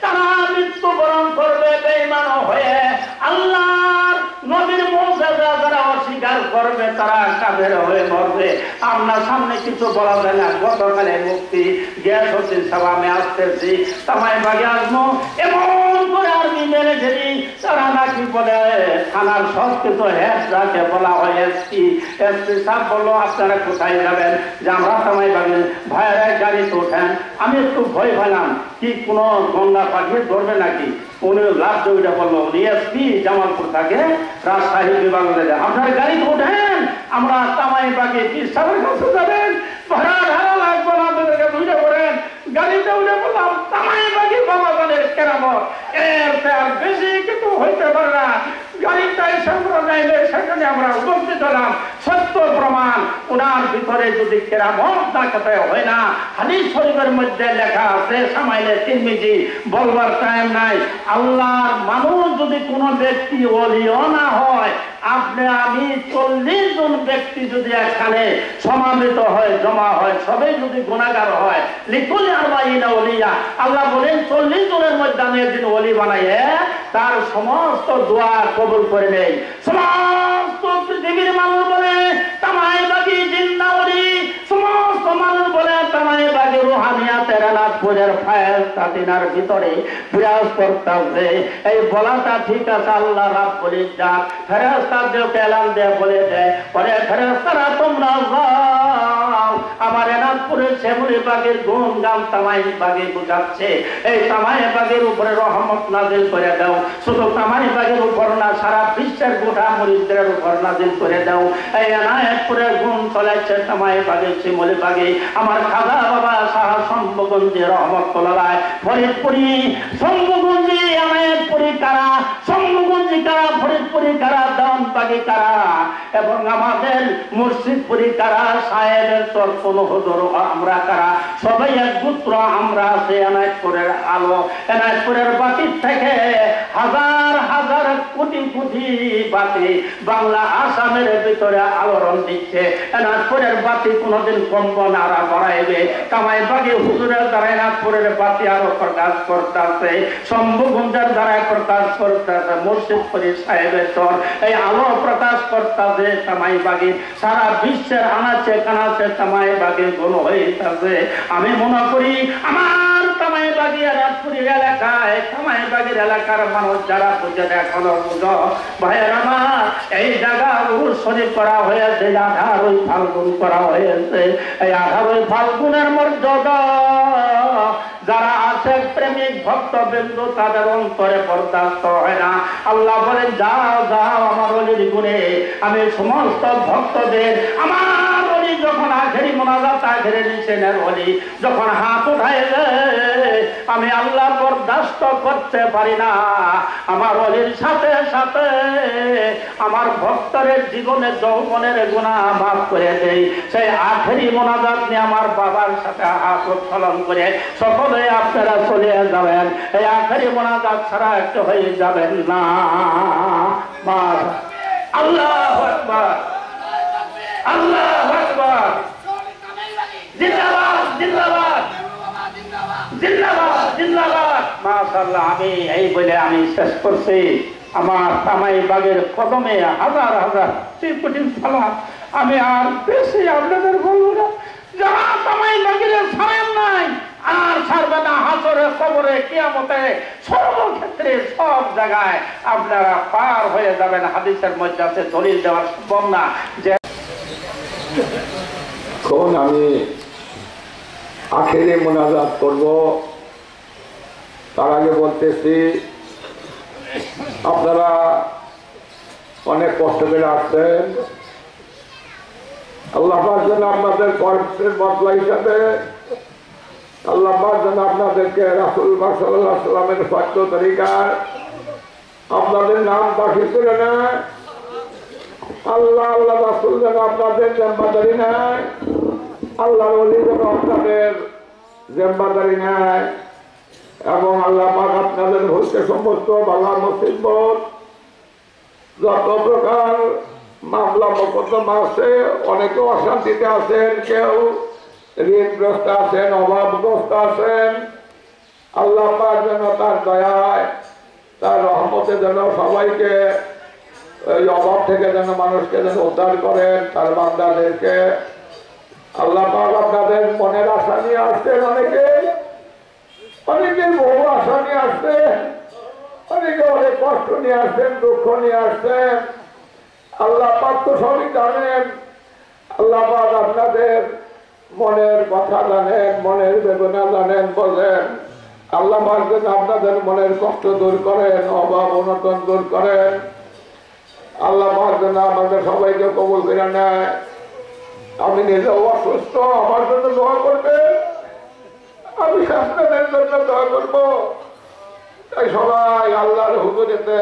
তারা মৃত্যুবরণ করবে বেঈমান হয়ে। আল্লাহর নবীর মুজিজা যারা অস্বীকার করবে তারা কাফের হয়ে মরবে। আমরা সামনে কিছু বলা যায় না। গতকালে মুক্তি গ্যাস হচ্ছে সব আমি আসতেছি তামাই বাগে আসবো এমন করে আর্মি মেরে ফেলি তারা নাকি বলে থানার সব কিছু হেড যাকে বলা হয় এসপি সাহেব বললো আপনারা কোথায় যাবেন? যে আমরা তামাই বাগে ভাইয়েরা গাড়িতে ওঠেন। আমি একটু ভয় পেলাম কি কোনো গঙ্গা পাখি ধরবে নাকি। উনি লাভ জমিটা বললো উনি এসপি জামালপুর থাকে রাজশাহী বিভাগ, আপনার গাড়িতে ওঠেন আমরা তামাই বাগে সাহেবের কাছে যাবেন, ভাড়া ভাড়া লাগবে না, আপনাদেরকে বুঝে পড়েন। গাড়িতে উঠে বললাম তামাই বাগে বাবা জানের কেরামত, এর আর বেশি কিন্তু হইতে পারে না। গাড়িটাই সংগ্রহ নাইলে সেখানে আমরা উপস্থিত হলাম। সত্য প্রমাণ ওনার ভিতরে যদি কেরামত দেখাতে হয় না। হাদিস শরীফের মধ্যে লেখা আছে সামাইলে তিরমিজি বলবার টাইম নাই। আল্লাহর মানুষ যদি কোনো ব্যক্তি ওলিও না হয়, আপনি আমি 40 জন ব্যক্তি যদি এখানে সমাবেত হয়, জমা হয়, সবাই যদি গুনাহগার হয়, লিকুল আরবাইনা ওলিয়া, আল্লাহ বলেন 40 জনের মধ্যে আমি একদিন ওলি বানাইয়ে তার সমস্ত দোয়া কবুল করে নেই। সমস্ত পৃথিবীর মানুষ বলে তামাই বাগি জিন্দা ওলি, সমস্ত মানুষ বলে তামাই বাগি রুহানিয়া তেরানাথপুরের ফায়েজ তাতিনার ভিতরে বিরাজ করতে। এই বলাটা ঠিক আছে, আল্লাহ রাব্বুল ইজ্জাত ফেরেশতাদেরকে এলান দিয়ে বলে দেয়, পরে ফেরেশতারা তোমরা যাও আমার এনাথপুরের শ্যামলী বাগের গুণ গান তামাই বাগে বুঝাচ্ছে। এই তামাই বাগের উপরে রহমত নাজিল করে দাও। শুধু তামাই বাগের উপর না, সারা বিশ্বের গোটা মরিদদের উপর নাজিল করে দাও। এই এনায়তপুরের গুণ চলেছে তামাই বাগে শ্যামলী বাগে। আমার খাজা বাবা শাহ শম্ভুগঞ্জি রহমতুল্লাহ ফরিদপুরি, শম্ভুগঞ্জি এনায়তপুরি কারা, শম্ভুগঞ্জি কারা, ফরিদপুরি কারা, দাউনবাগি কারা এবং আমাদের মুর্শিদপুরি কারা, সাহেবের চর কোন হুজুর আমরা কারা, সবাই এক পুত্র আমরা আছি এনায়তপুরের আলো। এনায়তপুরের বাতি থেকে হাজার হাজার কোটি কোটি বাতি বাংলা আসামের ভিতরে আলোড়ন দিচ্ছে। এনায়তপুরের বাতি কোনোদিন কমবে না, আরো বাড়াইবে। কামাই বাগি হুজুরের দ্বারা এনায়তপুরের বাতি আরো প্রকাশ করতেছে, শম্ভুগঞ্জের দ্বারা প্রকাশ করতেছে, মুর্শিদপুরি সাহেবের চর এই আলো প্রকাশ করতেছে। কামাই বাগি সারা বিশ্বের আনাচে কানাচে কামাই বাগি গুণ হইতেছে। আমি মনে করি আমার কামাই বাগি রাজপুরি এলাকায়, কামাই বাগির এলাকার মানুষ যারা বুঝে এখনো বুঝো ভাইয়ের আমার, এই জায়গা উরুস শরীফ করা হয়েছে, 18 ফাল্গুন করা হয়েছে। এই 18 ফাল্গুনের মর্যাদা যারা আছে প্রেমিক ভক্তবৃন্দ তাদের অন্তরে বরদাস্ত হয় না। আল্লাহ বলেন যাও যাও আমার ওলির গুণে আমি সমস্ত ভক্তদের, আমার ওলি যখন আখেরি মোনাজাত আখেরি নিশানের ওলি যখন হাত উঠাইলে আমি আল্লাহ বরদাস্ত করতে পারি না। আমার ওলির সাথে সাথে আমার ভক্তদের জীবনের যৌবনের গুনাহ মাফ করে দেই। সেই আখেরি মোনাজাত নিয়ে আমার বাবার সাথে হাত উত্তোলন করে সকলে আপনারা চলে যাবেন। এই আখেরি মোনাজাত ছাড়া একটু হয়ে যাবেন না। আল্লাহু আকবার, আল্লাহু আকবার, জিন্দাবাদ জিন্দাবাদ জিন্দাবাদ জিন্দাবাদ। মাশাআল্লাহ। আমি এই বলে আমি শেষ করছি। আমার তামাই বাগের কদমে হাজার হাজার কোটি সালাম। আমি আর বেশি আপনাদের বলবো না। যারা তামাই বাগের ছাড়েন নাই আর ছাড়বে না, হাসরে কবরে কিয়ামতে সর্বক্ষেত্রে সব জায়গায় আপনারা পার হয়ে যাবেন। হাদিসের মধ্যে আছে, দলিল দেওয়া সম্ভব না। যে আমি আখেরে মোনাজাত করব, তার আগে বলতেছি আপনারা অনেক কষ্ট করে আসছেন। আল্লাহ যেন আপনাদের কর্মের বদলা হিসাবে আল্লাহ যেন আপনাদেরকে রাসূলুল্লাহ সাল্লাল্লাহু আলাইহি ওয়াসাল্লামের সত্য তরিকার আপনাদের নাম দাখিল করে নেয়। আল্লাহ আল্লাহ রাসূল যেন আপনাদের জানবাদারি নেয়। আল্লাহর ওলি যেন আপনাদের জিম্মাদারি নেয় এবং আল্লাহ পাক আপনাদের হইতে সমস্ত বালা মুসিবত যত প্রকার মামলা মোকদ্দমা আছে, অনেকে অশান্তিতে আছেন, কেউ ঋণগ্রস্ত আছেন, অভাবগ্রস্ত আছেন, আল্লাহ পাক যেন তার দয়ায় তার রহমতে যেন সবাইকে এই অভাব থেকে যেন মানুষকে যেন উদ্ধার করেন, তার বান্দাদেরকে। আল্লাহ পাক আপনাদের মনের আশা নিয়ে আসছেন, অনেকে বহু আশা নিয়ে আসছেন, অনেকে অনেক কষ্ট নিয়ে আসছেন, দুঃখ নিয়ে আসছেন। আল্লাহ পাক তো সবই জানেন। আল্লাহ পাক আপনাদের মনের কথা জানেন, মনের বেদনা জানেন, বোঝেন। আল্লাহ পাক যেন আপনাদের মনের কষ্ট দূর করেন, অভাব অনটন দূর করেন। আল্লাহ পাক যেন আমাদের সবাইকে কবুল করে নেয়। আমি নিজেও অসুস্থ, আমার জন্য দোয়া করবেন, আমি আপনাদের জন্য দোয়া করব। তাই সবাই আল্লাহর হুজুরেতে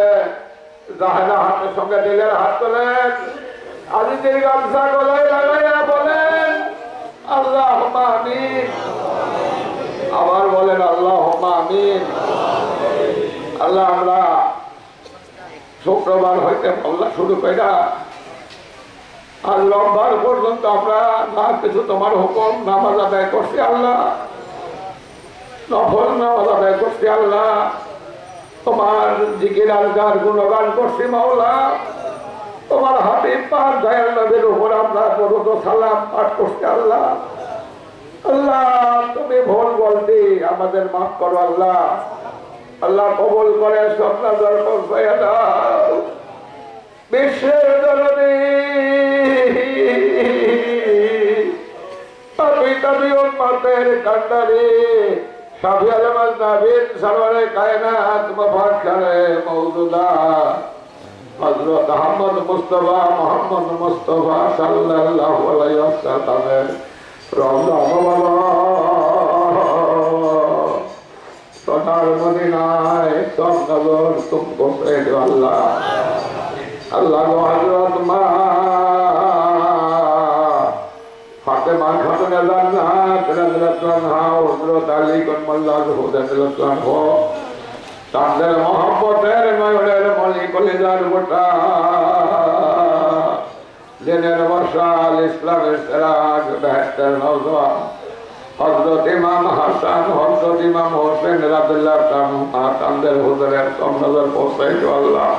জাহেরা হাতের সঙ্গে দিলের হাত তোলেন, আজিদের গামছা গলায় লাগাইয়া বলেন আল্লাহুম্মা আমিন। আবার বলেন আল্লাহুম্মা আমিন। আল্লাহ আমরা শুক্রবার হইতে আল্লাহ শুরু কইরা আর রোববার পর্যন্ত আমরা না কিছু তোমার হুকুম নামাজ আদায় করছি আল্লাহ, নফল নামাজ আদায় করছি আল্লাহ, তোমার জিকির আজকার গুণগান করছি মাওলা, তোমার হাবিব পাক দয়াল নবীর উপর আমরা দরুদ ও সালাম পাঠ করছি আল্লাহ। আল্লাহ তুমি ভুল বলতি আমাদের মাফ করো আল্লাহ। আল্লাহ কবুল করে স্বপ্নাদার পৌঁছাইয়া দাও। বিশ্বের জননী তবি উম্মতের কান্ডারি শাফিউল মুজতাবিন সরওয়ারে কায়নাত মুফাখরে মওজুদা হযরত আহমদ মুস্তাফা মুহাম্মদ মুস্তাফা সাল্লাল্লাহু আলাইহি ওয়াসাল্লামের রওজা মুবারক সোনার মদিনায় সব নজর তুমকো পে দো আল্লাহ। আল্লাহ গো হযরত মা ফাতেমা খাতুন জান্নাত রাদিয়াল্লাহু আনহা হযরত আলী কাররামাল্লাহু রাদিয়াল্লাহু আনহু তাদের মহব্বতের নয়নের মনি কলিজার গোটা দিনের মশাল ইসলামের সিরাজ বেহেশতের নওজোয়ান হযরত ইমাম হাসান হযরত ইমাম হোসেন রাদিয়াল্লাহু তাআলা তাদের হুজুরের নজর পৌঁছাইতো আল্লাহ।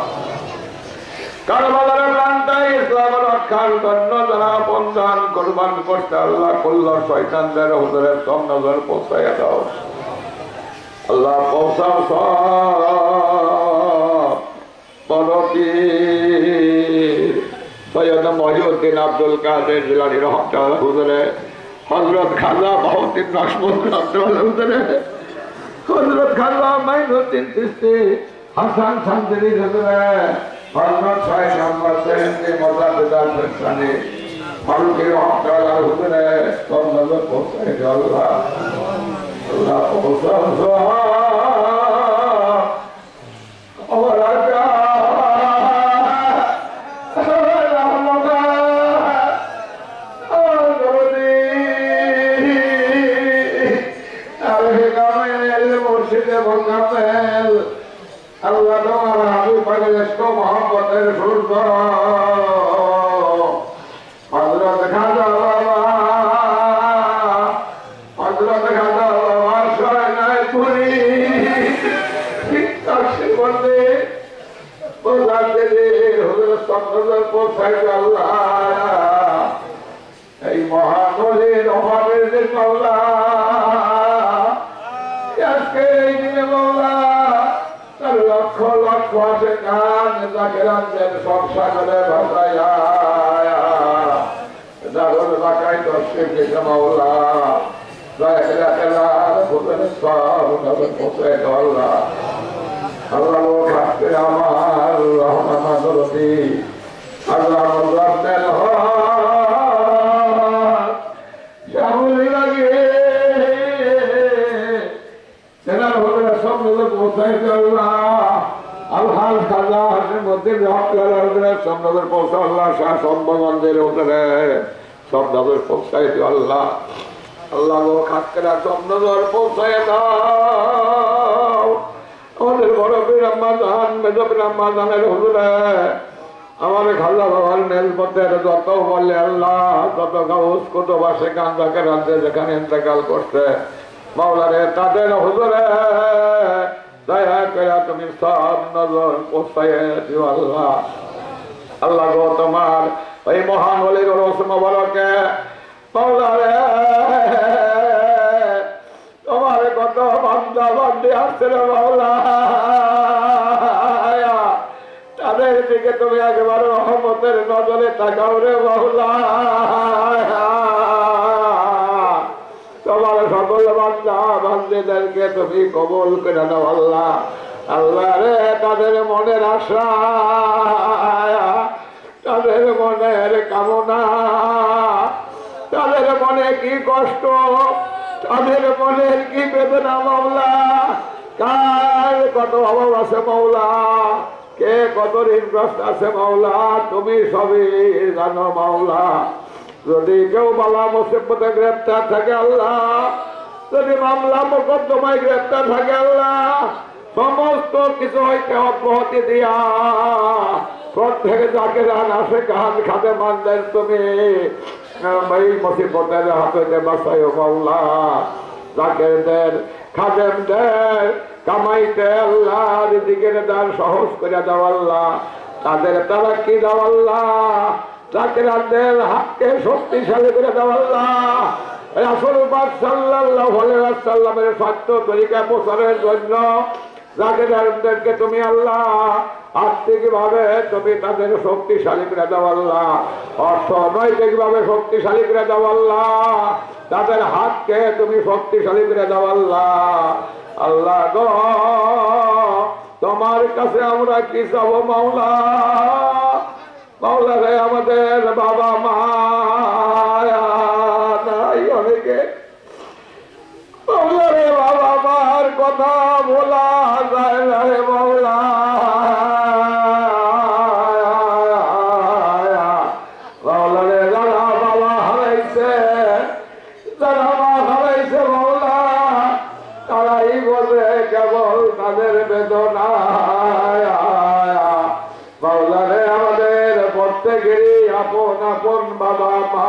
কারবালার প্রান্তে ইসলাম রক্ষার জন্য যারা বন্ধন কোরবান করতে আল্লাহ কুল্লার শয়তানদের হুজুরের নজর পৌঁছাইয়া দাও আল্লাহ। পৌঁছাও বড় পীর সৈয়দ মহিউদ্দিন আব্দুল কাদের জিলানী রহমাতুল্লাহ হুজুরে, হযরত খাজা বাহাউদ্দিন নাশবন্দি রাহমাতুল্লাহ হুজুরে, হযরত খাজা মাইনুদ্দিন চিশতি হাসান শান্তিনী হুজুরে, হযরত শাইখ আহমদ সেন্দি মুজাদ্দিদার ফেরসানি ফারুকী রহমাতুল্লাহ হুজুরে সব নজর পৌঁছায় দাও আল্লাহ। আল্লাহ পৌঁছাও আমার রাজা আল্লাহ তোমার হাবিব পাকের ইশক ও মহব্বতের সূর্য হযরত খাজা বাবা, হযরত খাজা বাবার শরণায় পুরি তাকসি বলতে বোঝাতে দে হযরত সন্ন্যদের পৌঁছাই আল্লাহ। এই মহানলীর অভাবের দিন মাওলা, আজকে এই দিনে মাওলা লক্ষ লক্ষ আসে কান জাকেরানদের সব সাগরে ভাসাইয়া দারুল বাকাই দর্শক দিকে মাওলা দয়া খেলা ভুলের সব নজর পৌঁছায় দাও আল্লাহ। আল্লাহ লোক হাসতে আমার রহমান দরদি আল্লাহ রব্বেল শাহুলি লাগে সেনার ভুলের সব নজর পৌঁছায় দাও আল্লাহ। আলহাজ খাজা হাসিম মধ্যে রহমাতুল্লাহ হুজুরের সব নজর পৌঁছাও আল্লাহ। শাহ সম্বন্ধের হুজুরে সব নজর পৌঁছায় দিও আল্লাহ। আল্লাহ গো খাস করে সব নজর পৌঁছায় দাও। আমাদের বড় পীর আম্মাজান মেজ পীর আম্মাজানের হুজুরে আমার খালা বাবার নেলপথের যত বলে আল্লাহ, যত গাউস কুতুব সেখান থেকে রাজ্যে যেখানে ইন্তেকাল করছে মাওলারে তাদের হুজুরে দয়া করে তুমি সব নজর পৌঁছায় দিও আল্লাহ। আল্লাহ গো তোমার ওই মহান ওলির রস মোবারকে মাওলারে তোমার কত বান্দা বান্দি আসছে রে মাওলা, তাদের দিকে তুমি একেবারে রহমতের নজরে তাকাও রে মাওলা। তোমার সকল বান্দা বান্দিদেরকে তুমি কবুল করে দাও আল্লাহ। আল্লাহ রে তাদের মনের আশা, তাদের মনের কামনা, তাদের মনে কি কষ্ট, তাদের মনের কি বেদনা মাওলা, কার কত অভাব আছে মাওলা, কে কত ঋণগ্রস্ত আছে মাওলা, তুমি সবই জানো মাওলা। যদি কেউ বালা মুসিবতে গ্রেপ্তার থাকে আল্লাহ, যদি মামলা মোকদ্দমায় গ্রেপ্তার থাকে আল্লাহ, সমস্ত কিছু হইতে অব্যাহতি দিয়া প্রত্যেকে যাকে জান আসে কাহান খাতে মানদের তুমি এই মুসিবতের হাত হইতে বাঁচাইও মাওলা। জাকেরদের খাদেমদের কামাইতে আল্লাহ রিজিকের দ্বার সহজ করে দাও আল্লাহ, তাদের তারাক্কি দাও আল্লাহ, জাকেরাদের হাতকে শক্তিশালী করে দাও আল্লাহ। রাসূল পাক সাল্লাল্লাহু আলাইহি ওয়াসাল্লামের সত্য তরিকা প্রচারের জন্য জাকেরাদেরকে তুমি আল্লাহ আর্থিক ভাবে তুমি তাদের শক্তিশালী করে দাও আল্লাহ, অর্থনৈতিক ভাবে শক্তিশালী করে দাও আল্লাহ, তাদের হাতকে তুমি শক্তিশালী করে দাও আল্লাহ। আল্লাহ গো তোমার কাছে আমরা কি চাবো মাওলা, মাওলা রে আমাদের বাবা মা নাই অনেকে, মাওলা রে বাবা মার কথা বলা যায় না রে মাওলা। মাওলা রে যারা বাবা হারাইছে, যারা মা হারাইছে মাওলা, তারাই বলে কেবল তাদের বেদনা। মাওলা রে আমাদের প্রত্যেকেরই আপন আপন বাবা মা,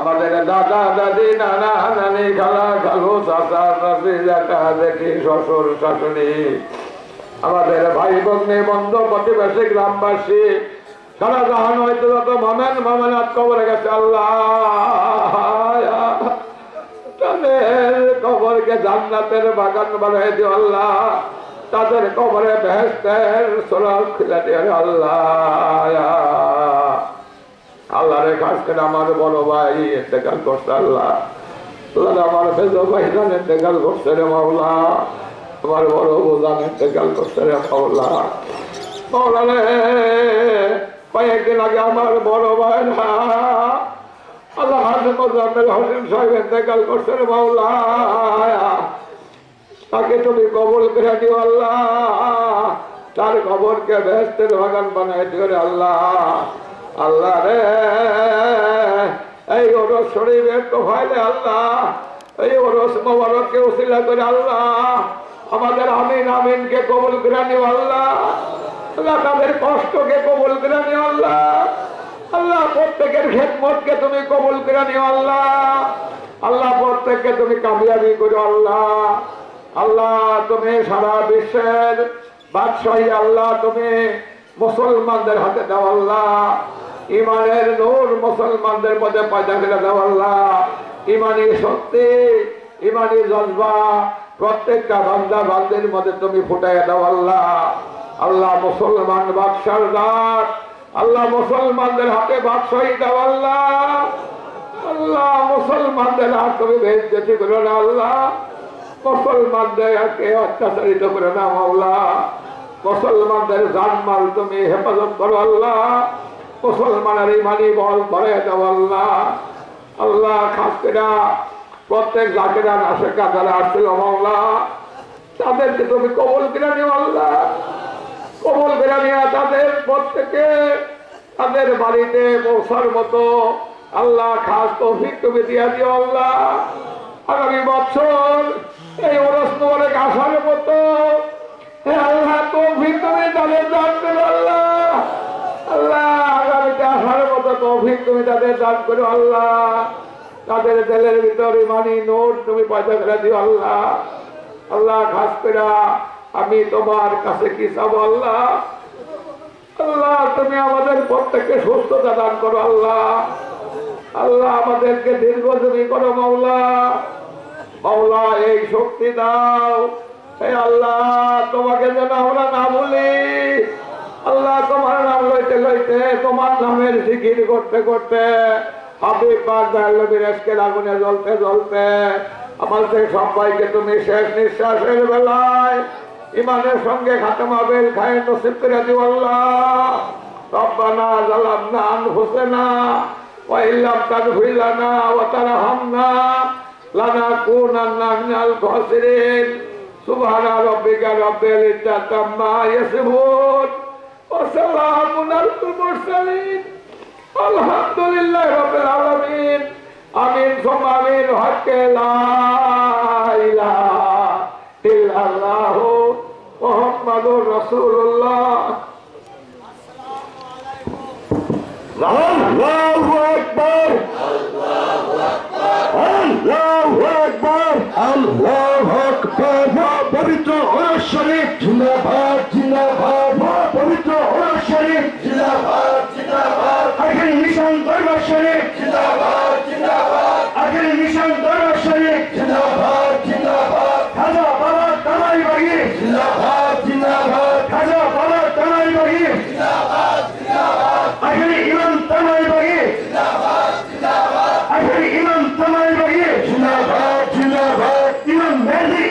আমাদের দাদা দাদি নানা নানি খালা খালু চাচা চাচি জ্যাঠা জেঠি শ্বশুর শাশুড়ি, আমাদের ভাই ভগ্নী বন্ধু প্রতিবেশী গ্রামবাসী সারা জাহান হয়তো যত মামেন মামেনাত কবরে গেছে আল্লাহ, তাদের কবরকে জান্নাতের বাগান বানাই দিও আল্লাহ, তাদের কবরে বেহেশতের সোরাল খুলে দিও আল্লাহ। আল্লাহ রে খাস করে আমার বড় ভাই ইন্তেকাল করছে আল্লাহ, আল্লাহ আমার ফেজ ভাইজান ইন্তেকাল করছে রে মাওলা, আমার বড় বোঝান ইন্তেকাল করছে রে মাওলা। মাওলা রে কয়েকদিন আগে আমার বড় ভাই না আল্লাহ হাজম মোজাম্মেল হোসেন সাহেব ইন্তেকাল করছে রে মাওলা, তাকে তুমি কবুল করে দিও আল্লাহ, তার কবরকে বেহেশতের বাগান বানাই দিও রে আল্লাহ। আল্লাহ রে এই ওরস শরীফের তোফাইলে আল্লাহ, এই ওরস মোবারককে উসিলা করে আল্লাহ আমাদের আমিন আমিনকে কবুল করে নিও আল্লাহ, আল্লাহ তাদের কষ্টকে কবুল করে নিও আল্লাহ, আল্লাহ প্রত্যেকের খেদমতকে তুমি কবুল করে নিও আল্লাহ, আল্লাহ প্রত্যেককে তুমি কামিয়াবি করো আল্লাহ। আল্লাহ তুমি সারা বিশ্বের বাদশাহী আল্লাহ তুমি মুসলমানদের হাতে দাও আল্লাহ, ইমানের নূর মুসলমানদের মধ্যে পয়দা করে দাও আল্লাহ, ইমানি শক্তি ইমানি জজবা প্রত্যেকটা বান্দা বান্দির মধ্যে তুমি ফুটাইয়া দাও আল্লাহ। আল্লাহ মুসলমান বাদশার দাঁত আল্লাহ মুসলমানদের হাতে বাদশাহী দাও আল্লাহ, আল্লাহ মুসলমানদের হাত তুমি বেইজ্জতি করো না আল্লাহ, মুসলমানদেরকে অত্যাচারিত করে না মাওলা, মুসলমানদের জানমাল তুমি হেফাজত করো আল্লাহ, মুসলমানের ইমানি বল ভরে দাও আল্লাহ। আল্লাহ খাস করে প্রত্যেক জাকেরা নাশেকা যারা আসছিল মাওলা, তাদেরকে তুমি কবুল করে নিও আল্লাহ, কবুল করে নিয়ে তাদের প্রত্যেকে তাদের বাড়িতে পৌঁছার মতো আল্লাহ খাস তৌফিক তুমি দিয়া দিও আল্লাহ। আগামী বছর এই ওরস মোবারক আসার মতো হে আল্লাহ তৌফিক তুমি তাদের দান করো আল্লাহ। আল্লাহ আগামীতে আসার মতো তৌফিক তুমি তাদের দান করো আল্লাহ। তাদের দিলের ভিতরে মানি নোট তুমি পয়সা করে দিও আল্লাহ। আল্লাহ খাস করে আমি তোমার কাছে কি চাবো আল্লাহ। আল্লাহ তুমি আমাদের প্রত্যেককে সুস্থতা দান করো আল্লাহ। আল্লাহ আমাদেরকে দীর্ঘজীবী করো মাওলা। মাওলা এই শক্তি দাও হে আল্লাহ, তোমাকে যেন আমরা না বলি আল্লাহ। তোমার নাম লইতে লইতে তোমার নামের জিকির করতে করতে হাবিব পাক দয়ালুর ইশকের আগুনে জ্বলতে জ্বলতে আমাদের সবাইকে তুমি শেষ নিঃশ্বাসের বেলায় ইমানের সঙ্গে খাতেমা বেল খায় নসিব করে দিও আল্লাহ। রব্বানা যালামনা আনফুসানা ওয়া ইল্লাম তাগফির লানা ওয়া তারহামনা লানাকুনান্না মিনাল খাসিরিন। সুবহানা রাব্বিকা রাব্বিল ইজ্জাতি আম্মা ইয়াসিফুন ওয়া সালামুন আলাল মুরসালিন আলহামদুলিল্লাহি রাব্বিল আলামিন। আমিন সুম্মা আমিন। হক্কে লা ইলাহা ইল্লাল্লাহু মুহাম্মাদুর রাসূলুল্লাহ। আল্লাহু আকবার, আল্লাহু আকবার, আল্লাহু আকবার, আল্লাহু আকবার। পবিত্র ওরস শরীফ জিন্দাবাদ জিন্দাবাদ, পবিত্র ওরস শরীফ জিন্দাবাদ জিন্দাবাদ। আখেরি নিশান দরবার শরীফ জিন্দাবাদ জিন্দাবাদ, আখেরি নিশান দরবার শরীফ জিন্দাবাদ জিন্দাবাদ। খাজা বাবা তালাই বাগি জিন্দাবাদ জিন্দাবাদ, খাজা বাবা তালাই বাগি জিন্দাবাদ জিন্দাবাদ। আখেরি ইমাম তালাই বাগি জিন্দাবাদ জিন্দাবাদ, আখেরি ইমাম তালাই বাগি জিন্দাবাদ জিন্দাবাদ। ইমাম মেহদি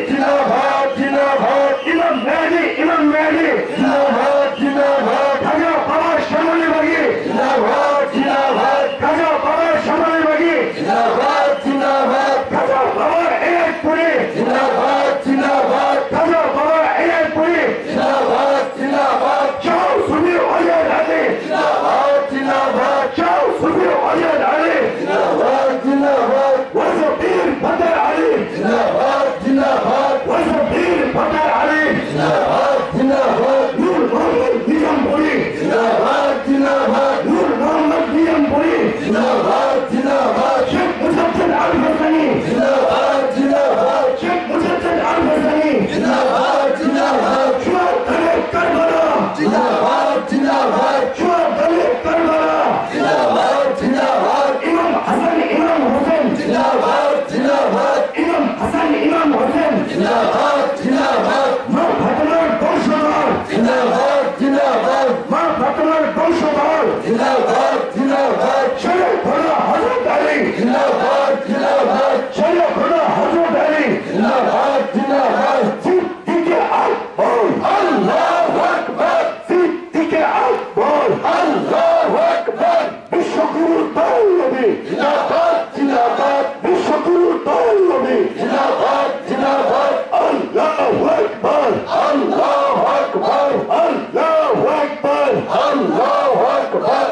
জিন্দাবাদ জিন্দাবাদ, ইমাম মেহদি জিন্দাবাদ জিন্দাবাদ। খাজা বাবার সামনে বাগি জিন্দাবাদ জিন্দাবাদ, খাজা বাবার সামনে বাগি জিন্দাবাদ জিন্দাবাদ। খাজা বাবার এলাইপুরি জিন্দাবাদ জিন্দাবাদ, খাজা বাবার এলাইপুরি জিন্দাবাদ জিন্দাবাদ। চাও সুবি ওয়াজাদ আলী জিন্দাবাদ জিন্দাবাদ, চাও সুবি ওয়াজাদ আলী জিন্দাবাদ জিন্দাবাদ। ওয়াজবীর ফতেহ আলী জিন্দাবাদ জিন্দাবাদ, ওয়াজবীর ফতেহ আলী জিন্দাবাদ জিন্দাবাদ। নূর মোহাম্মদ নিজামপুরি জিন্দাবাদ জিন্দাবাদ, নূর মোহাম্মদ নিজামপুরি জিন্দাবাদ জিন্দাবাদ। শেখ মুজাদ্দেদ আল হাসানি জিন্দাবাদ জিন্দাবাদ, শেখ মুজাদ্দেদ আল হাসানি জিন্দাবাদ জিন্দাবাদ। শুহাদায়ে কারবালা জিন্দাবাদ জিন্দাবাদ, শুহাদায়ে কারবালা জিন্দাবাদ জিন্দাবাদ। ইমাম হাসান ইমাম হোসেন জিন্দাবাদ জিন্দাবাদ, ইমাম হাসান ইমাম হোসেন জিন্দাবাদ জিন্দাবাদ। মা ফাতেমার বংশধর জিন্দাবাদ জিন্দাবাদ, মা ফাতেমার বংশধর জিন্দাবাদ জিন্দাবাদ। শরীফ খোদা হযরত আলী জিন্দাবাদ জিন্দাবাদ, শরীফ খোদা হযরত আলী জিন্দাবাদ জিন্দাবাদ। সিদ্দিকে আকবর আল্লাহু আকবার, সিদ্দিকে আকবর আল্লাহু আকবার। বিশ্বগুরু দয়ালনবী জিন্দাবাদ জিন্দাবাদ, বিশ্বগুরু দয়ালনবী জিন্দাবাদ জিন্দাবাদ। আল্লাহু আকবার আল্লাহু আকবার, আল্লাহু আকবার আল্লাহু আকবার।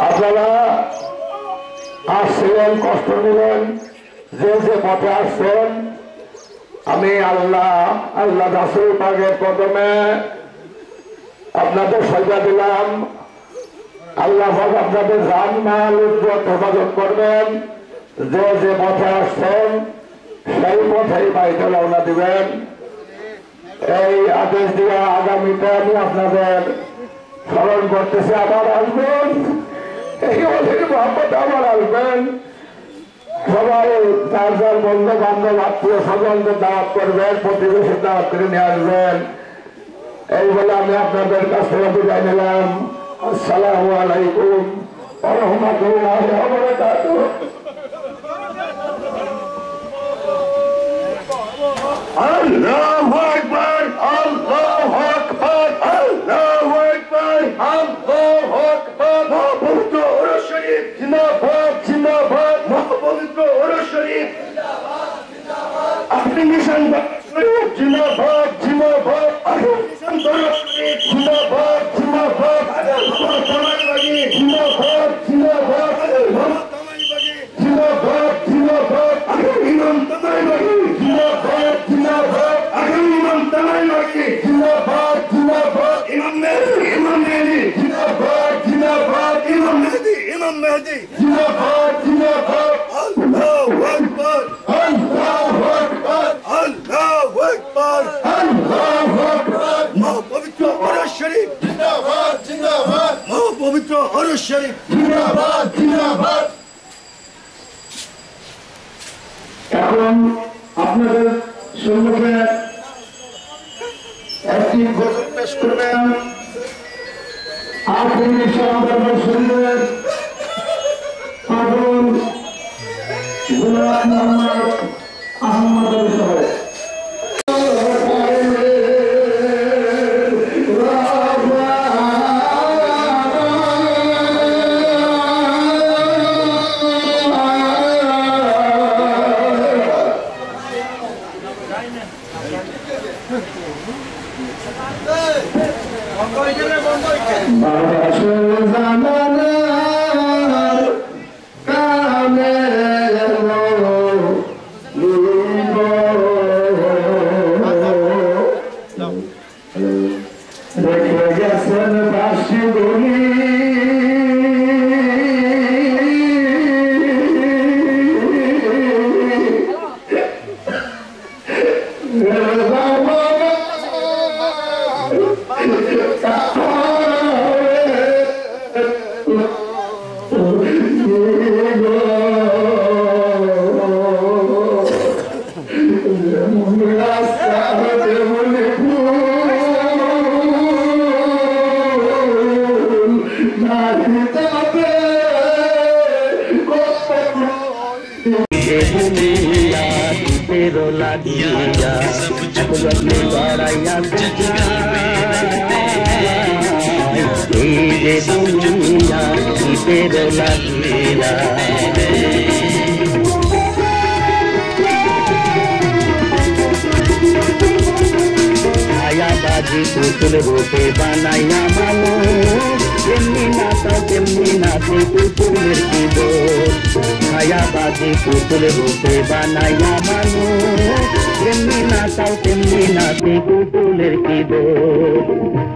আপনারা আসছিলেন, কষ্ট নিলেন, যে যে পথে আসছেন, আমি আল্লাহ রাসূল পাকের কদমে আপনাদের সাজা দিলাম। আল্লাহ পাক আপনাদের জান মাল ইজ্জত হেফাজত করবেন। যে যে পথে আসছেন সেই পথেই বাইরে রওনা দিবেন। এই আদেশ দিয়ে আগামীতে আমি আপনাদের স্মরণ করতেছি, আবার আসবেন, এই অধীর মহব্বত আবার আসবেন। সবাই যার যার বন্ধু বান্ধব আত্মীয় স্বজনদের দাওয়াত করবেন, প্রতিবেশী দাওয়াত করে নিয়ে আসবেন। এই বলে আমি আপনাদের কাছ থেকে বিদায় নিলাম। আসসালামু আলাইকুম ওয়া রাহমাতুল্লাহি ওয়া বারাকাতুহু। আল্লাহু আকবার আল্লাহু আকবার আল্লাহু আকবার আল্লাহু আকবার। মহাপবিত্র ওরস শরীফ জিন্দাবাদ জিন্দাবাদ, মহাপবিত্র ওরস শরীফ জিন্দাবাদ জিন্দাবাদ। আখেরি নিশান দরবার শরীফ জিন্দাবাদ জিন্দাবাদ, আখেরি নিশান দরবার শরীফ জিন্দাবাদ মেহেদি জিন্দাবাদ জিন্দাবাদ আল্লাহু আকবার আল্লাহু আকবার আল্লাহু আকবার আল্লাহু আকবার পবিত্র আরশ শরীফ জিন্দাবাদ জিন্দাবাদ পবিত্র আরশ শরীফ জিন্দাবাদ জিন্দাবাদ। এখন আপনাদের সম্মুখে একটি ঘোষণা পেশ করবেন আখেরি সমাদর শরীরের আগুন গোলাম মোহাম্মদ আহমদ সাহেব। পুতুল রূপে বানাইয়া মানুষ তেমনি নাচে পুতুলের কি দোষ। ছায়াবাজি পুতুল রূপে বানাইয়া মানুষ তেমনি নাচে পুতুলের কি দোষ।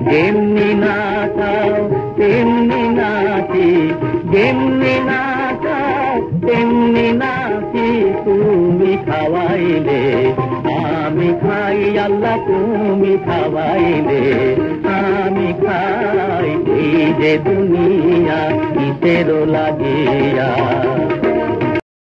যেমনি নাচাও তেমনি নাচি যেমনি নাচাও তেমনি নাচি তুমি খাওয়াইলে আমি খাই আল্লাহ তুমি খাওয়াইলে আমি খাই এই যে দুনিয়া কিসের লাগিয়া।